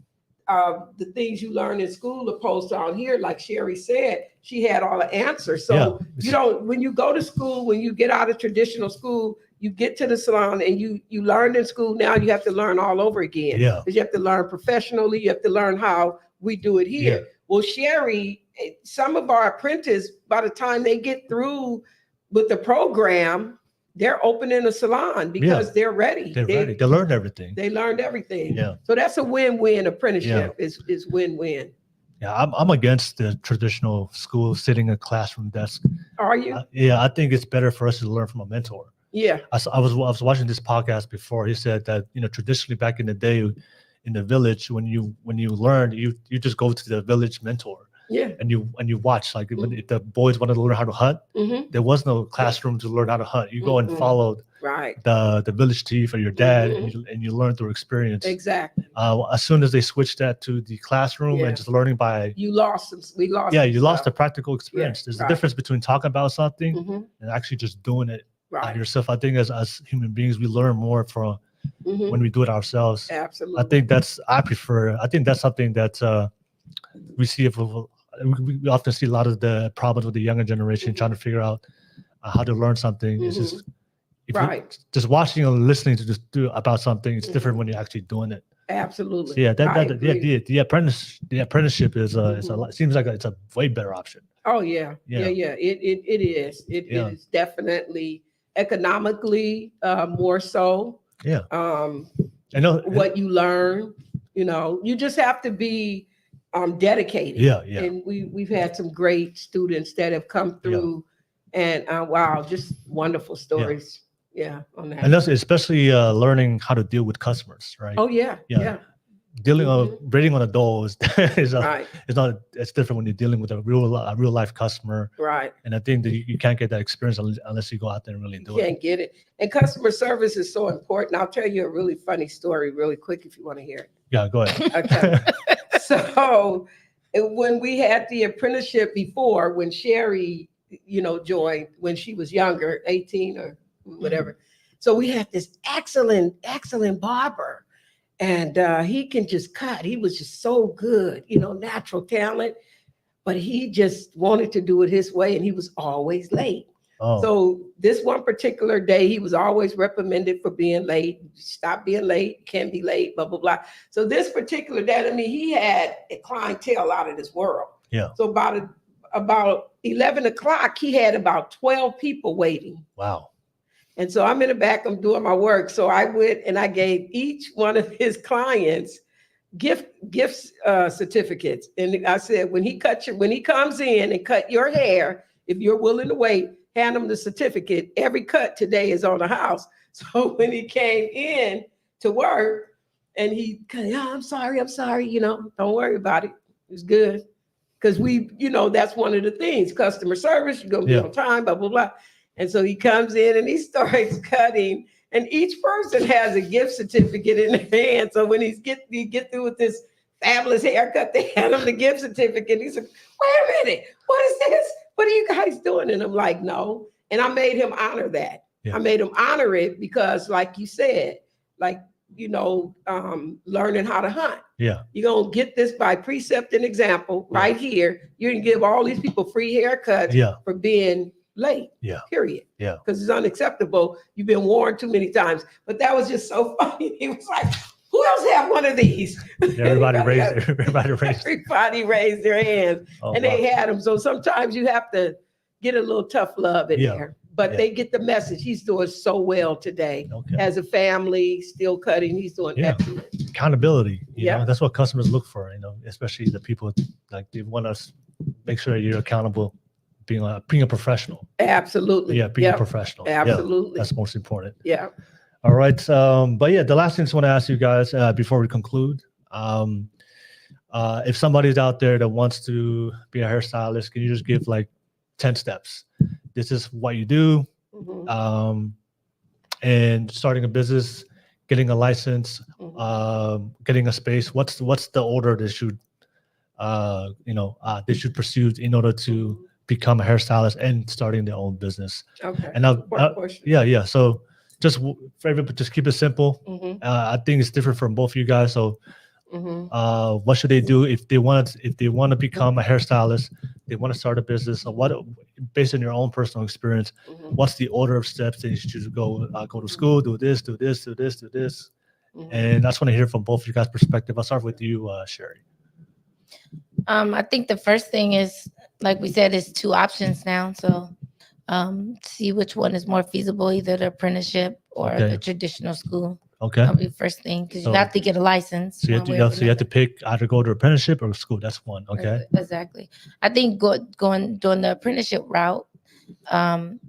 the things you learn in school opposed to out here, like Sherry said, she had all the answers. So you don't, when you go to school, when you get out of traditional school, you get to the salon and you learned in school. Now you have to learn all over again. Yeah. Because you have to learn professionally. You have to learn how we do it here. Yeah. Well, Sherry, some of our apprentices, by the time they get through with the program, they're opening a salon because they're ready. They're ready. They learned everything. They learned everything. Yeah. So that's a win-win apprenticeship is win-win. Yeah, I'm against the traditional school sitting in a classroom desk. Are you? Yeah, I think it's better for us to learn from a mentor. Yeah. I was watching this podcast before. He said that, you know, traditionally back in the day in the village, when you learned, you just go to the village mentor. Yeah. And you watch, like if the boys wanted to learn how to hunt, Mm-hmm. there was no classroom to learn how to hunt. You go and follow Right. the village chief or your dad, Mhm. and you learn through experience. Exactly. As soon as they switched that to the classroom Yeah. and just learning by, You lost some. We lost. yeah, some you lost the stuff. practical experience. There's right. a difference between talking about something Mhm. and actually just doing it Right. yourself. I think as human beings, we learn more from Mhm. when we do it ourselves. Absolutely. I think I think that's something that we see we often see a lot of the problems with the younger generation trying to figure out how to learn something. It's just if you- Right. just watching or listening to just do about something. It's different when you're actually doing it. Absolutely. So yeah, I agree. the apprenticeship is is a lot, seems like it's a way better option. Oh yeah. Yeah. Yeah. It is. It Yeah. is definitely economically more so. Yeah, I know What you learn, you just have to be dedicated. Yeah. And we've had some great students that have come through, and wow, just wonderful stories. Yeah, on that. And that's especially learning how to deal with customers, right? Oh yeah, Yeah. yeah. Dealing Mhm. rating on a doll is Right, it's different when you're dealing with a real life customer. right. And I think that you can't get that experience unless you go out there and really do You it. can't get it. And customer service is so important. I'll tell you a really funny story really quick if you want to hear it. Yeah, go ahead. Okay. So when we had the apprenticeship before, when Sherry, joined when she was younger, 18 or whatever. So we had this excellent barber, and he can just cut. He was just so good, natural talent, but he just wanted to do it his way, and he was always late. Oh, So this one particular day, he was always reprimanded for being late. Stop being late, can't be late, blah, blah, blah. So this particular day, he had a clientele out of this world. Yeah. So about 11 o'clock, he had about 12 people waiting. wow. And so I'm in the back, I'm doing my work. So I went and I gave each one of his clients gift certificates. And I said, when he comes in and cut your hair, if you're willing to wait, hand him the certificate. Every cut today is on the house. So when he came in to work and I'm sorry, don't worry about it. It's good. Because that's one of the things, customer service, you're going to be on time, blah, blah, blah. And so he comes in and he starts cutting. And each person has a gift certificate in their hand. So when you get through with this fabulous haircut, they hand him the gift certificate. He's like, wait a minute, what is this? What are you guys doing? And I'm like, no. And I made him honor that. Yeah. I made him honor it because, like you said, like, learning how to hunt. Yeah. You're going to get this by precept and example right here. You can give all these people free haircuts Yeah. for being late. Yeah. Period. Yeah. Because it's unacceptable. You've been warned too many times. But that was just so funny. He was like, who else have one of these? Everybody raised Everybody raised their hands. Oh, and they had them. So sometimes you have to get a little tough love in there. But they get the message. He's doing so well today. Okay. As a family, still cutting. He's doing excellent. Accountability. You Yeah. know, that's what customers look for, especially the people like they want us make sure that you're accountable, being a professional. Absolutely. Yeah, being a Yep. professional. Absolutely. Yeah, that's most important. Yeah. All right. But yeah, the last thing I want to ask you guys before we conclude, if somebody's out there that wants to be a hairstylist, can you just give like 10 steps? This is what you do. Mhm. And starting a business, getting a license, getting a space. What's the order they should pursue in order to become a hairstylist and starting their own business? Okay. And now, One question. yeah. So for everybody, just keep it simple. Mhm. I think it's different from both of you guys. So Mhm. what should they do if they want to become a hairstylist? They want to start a business. So what, based on your own personal experience, Mhm. what's the order of steps that you should go to school, do this, do this, do this, do this? Mhm. And I just want to hear from both of you guys' perspective. I'll start with you, Sherry. I think the first thing is, like we said, is 2 options now. So see which one is more feasible, either the apprenticeship or Okay. the traditional school. Okay. That'll be the first thing, because So- you have to get a license. So you have one way or to, you have to pick either go to apprenticeship or school. That's one. Okay. Exactly. I think doing the apprenticeship route,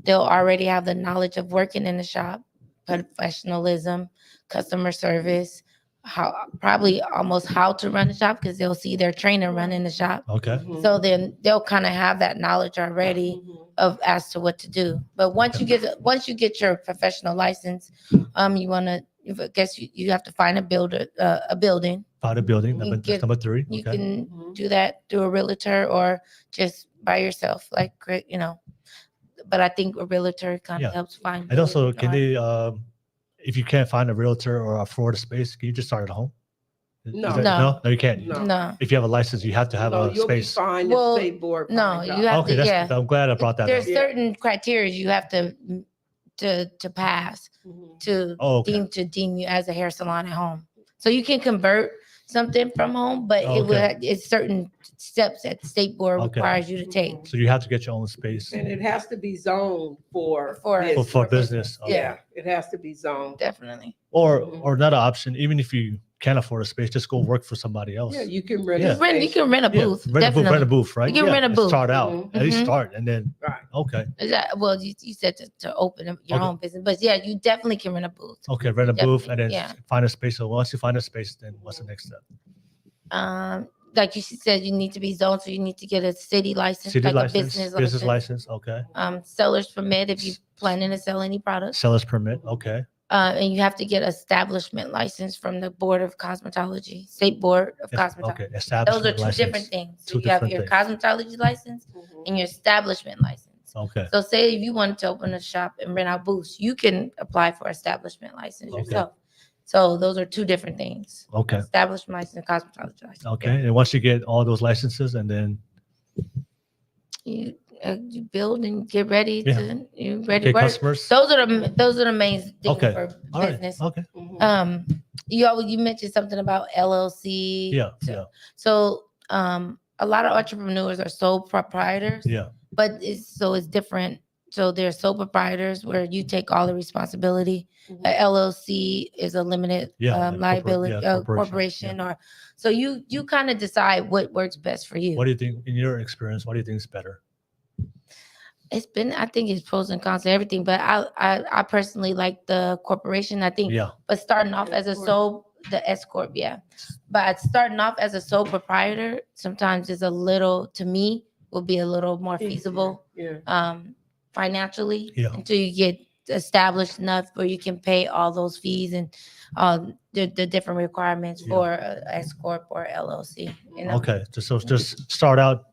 they'll already have the knowledge of working in the shop, professionalism, customer service, probably almost how to run the shop, because they'll see their trainer running the shop. Okay. Mhm. So then they'll kind of have that knowledge already Mhm. of as to what to do. But once you get your professional license, I guess you have to find a building. Find a building. You That's get- number 3. You Okay. can Mhm. do that through a realtor or just by yourself, but I think a realtor kind Yeah. of helps find. And also, buildings. can they, if you can't find a realtor or afford a space, can you just start at home? No. No. No, you can't. No. No, If you have a license, you have to have No, a you'll be space. fine if Well, state board. no, finds you out. have Okay, to, yeah. I'm glad I brought that There's up. Yeah. certain criteria you have to pass Mhm. to Oh, okay. deem you as a hair salon at home. So you can convert something from home, but Oh, okay. it's certain steps that the state board Okay. requires you to take. So you have to get your own space And it has to be zoned for For- for business. Okay. Yeah, it has to be zoned. Definitely. Or another option, even if you can't afford a space, just go work for somebody else. Yeah, you can rent Yeah. a space. You can rent a Yeah, booth. rent a Definitely. booth, rent a booth, right? You can rent a and booth. Start out, Mhm. at least Mhm. start, and then Right. okay, Well, you said to open your Okay. own business, but yeah, you definitely can rent a booth. okay, rent a booth, and then Yeah. find a space. So once you find a space, then what's the next step? Like you said, you need to be zoned, so you need to get a city license, City like license, a business license. Okay, seller's permit if you're planning to sell any products. seller's permit. Okay, And you have to get establishment license from the Board of Cosmetology, State Board of Cosmetology. okay, Those are establishment 2 license. different things. So 2 you have different your cosmetology license Mhm. and your establishment license. Okay, So say if you wanted to open a shop and rent out booths, you can apply for establishment license Okay. yourself. So those are 2 different things. okay, Establishment license and cosmetology license. okay. And once you get all those licenses, and then You build and get ready Yeah. you ready get to work. customers. Those are the main things Okay. for All right. business. Okay. Mhm. You mentioned something about LLC. Yeah. So, Yeah. So a lot of entrepreneurs are sole proprietors, Yeah. but it's different. So there's sole proprietors where you take all the responsibility. Mhm. A LLC is a limited Yeah, like liability corporation, corporation, or so you kind of decide what works best for you. What do you think, in your experience? What do you think is better? I think it's pros and cons to everything, but I personally like the corporation. I think, Yeah. but starting off as a the S corp, yeah. But starting off as a sole proprietor sometimes is to me, will be a little more feasible Yeah. financially Yeah. until you get established enough where you can pay all those fees and the different requirements for S corp or LLC. You know? Okay, so just start out.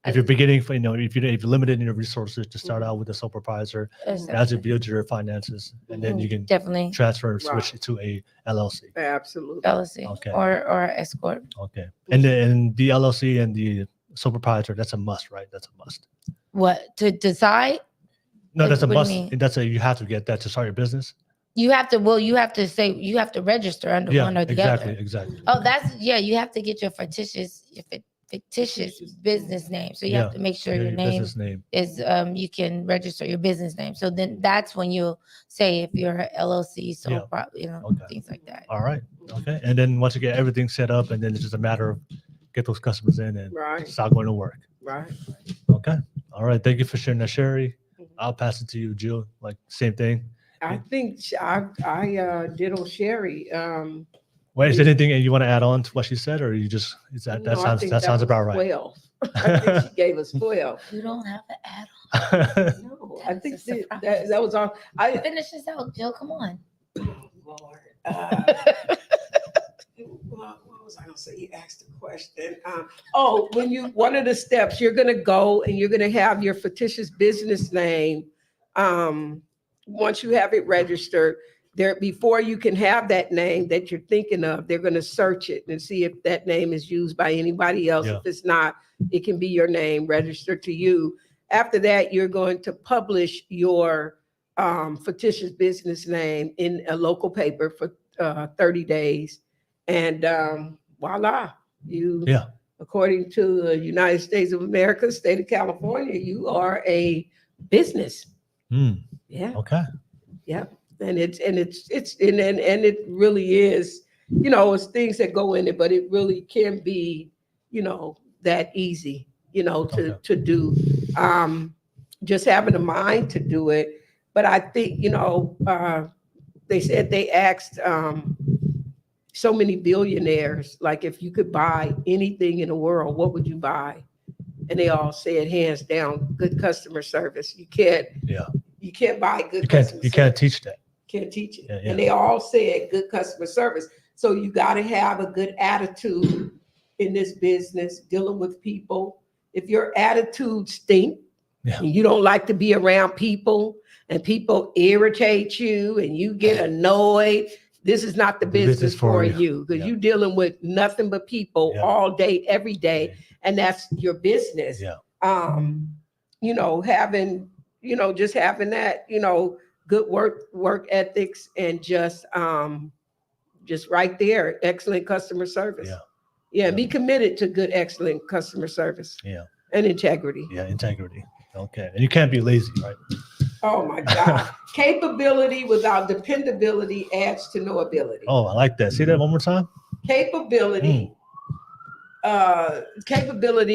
If you're beginning, if you're limited in your resources, to start out with a sole proprietor. As you build your finances, and then you can definitely transfer and switch it to a LLC. Absolutely. LLC Okay. or S corp. Okay, and the LLC and the sole proprietor, that's a must, right? That's a must. What to decide? No, Like, that's a what do you must. mean? That's you have to get that to start your business. You have to. You have to say you have to register under Yeah, one or the exactly, other. exactly. Oh, you have to get your fictitious business name. So you have to make sure your name business name. is you can register your business name. So then that's when you'll say if you're a LLC, so Okay. things like that. All right. Okay. And then once you get everything set up, and then it's just a matter of get those customers in and Right. start going to work. Right. Okay. All right. Thank you for sharing that, Sherry. I'll pass it to you, Jill. Like same thing. I think I ditto Sherry. Wait, is there anything you want to add on to what she said, or you just that sounds about right? 12. I think she gave us 12. You don't have to add No, I think That's a that was all. on. Finish this out, Jill. Come on. Lord. What was I gonna say? You asked a question. One of the steps you're gonna go and you're gonna have your fictitious business name. Once you have it registered, before you can have that name that you're thinking of, they're gonna search it and see if that name is used by anybody else. Yeah. If it's not, it can be your name registered to you. After that, you're going to publish your fictitious business name in a local paper for 30 days. And voila, according to the United States of America, state of California, you are a business. Yeah. Okay. Yeah. And it really is, it's things that go in it, but it really can be, that easy, to do. Just having a mind to do it. But I think, they said they asked so many billionaires, like if you could buy anything in the world, what would you buy? And they all said hands down, good customer service. You can't buy good customer service. You can't teach that. Can't teach it. Yeah. And they all said good customer service. So you got to have a good attitude in this business, dealing with people. If your attitude stinks and you don't like to be around people and people irritate you and you get annoyed, this is not the business for you, because you're dealing with nothing but people all day, every day. And that's your business. Yeah. Just having that, good work ethics and just right there, excellent customer service. Yeah. Be committed to good, excellent customer service. Yeah. And integrity. Yeah, integrity. Okay. And you can't be lazy, right? Oh my God. Capability without dependability adds to no ability. Oh, I like that. See that one more time? Capability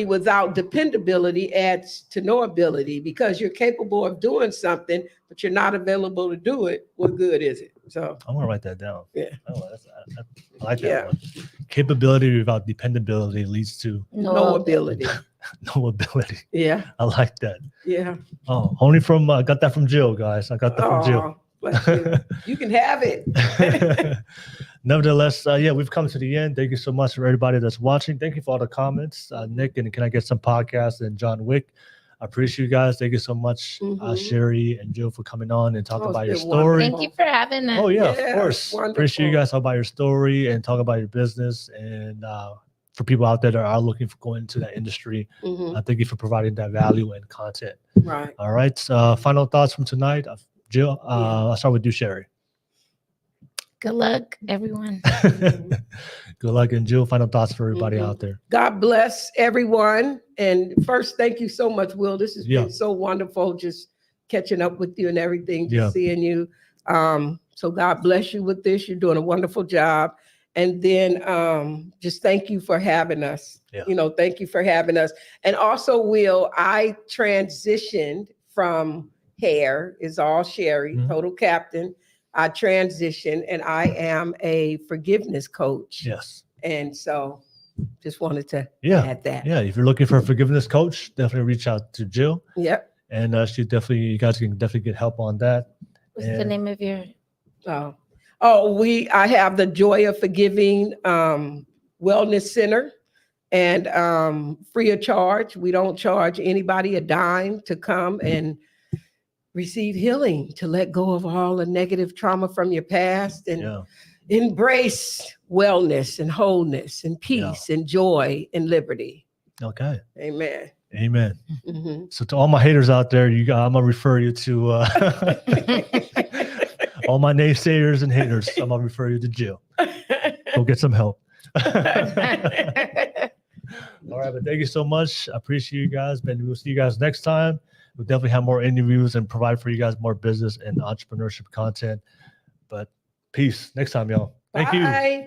without dependability adds to no ability, because you're capable of doing something, but you're not available to do it. What good is it? So I'm gonna write that down. Yeah. Oh, I like that one. Capability without dependability leads to no ability. no ability. Yeah. I like that. Yeah. Oh, only from I got that from Jill, guys. I got that from Jill. Bless you. You can have it. Nevertheless, we've come to the end. Thank you so much for everybody that's watching. Thank you for all the comments, Nick. And can I get some podcasts and John Wick? I appreciate you guys. Thank you so much, Sherry and Jill, for coming on and talking about your story. Thank you for having us. Oh yeah, of course. Wonderful. Appreciate you guys talk about your story and talk about your business. And for people out there that are looking for going into that industry, thank you for providing that value and content. Right. All right. Final thoughts from tonight, Jill. I'll start with you, Sherry. Good luck, everyone. Good luck, and Jill. Final thoughts for everybody out there. God bless everyone. And first, thank you so much, Will. This has been so wonderful, just catching up with you and everything, just seeing you. So God bless you with this. You're doing a wonderful job. And then just thank you for having us. Yeah. Thank you for having us. And also, Will, I transitioned from hair, is all Sherry, total captain. I transitioned and I am a forgiveness coach. Yes. And so just wanted to add that. Yeah. If you're looking for a forgiveness coach, definitely reach out to Jill. Yep. And you guys can definitely get help on that. What's the And- name of your? I have the Joy of Forgiving Wellness Center, and free of charge. We don't charge anybody a dime to come and receive healing, to let go of all the negative trauma from your past and Yeah. embrace wellness and wholeness and peace and joy and liberty. Okay. Amen. Amen. Mhm. So to all my haters out there, I'm gonna refer you to all my naysayers and haters. I'm gonna refer you to jail. Go get some help. All right, but thank you so much. I appreciate you guys. Ben, we'll see you guys next time. We'll definitely have more interviews and provide for you guys more business and entrepreneurship content. But peace. Next time, y'all. Thank you. Bye.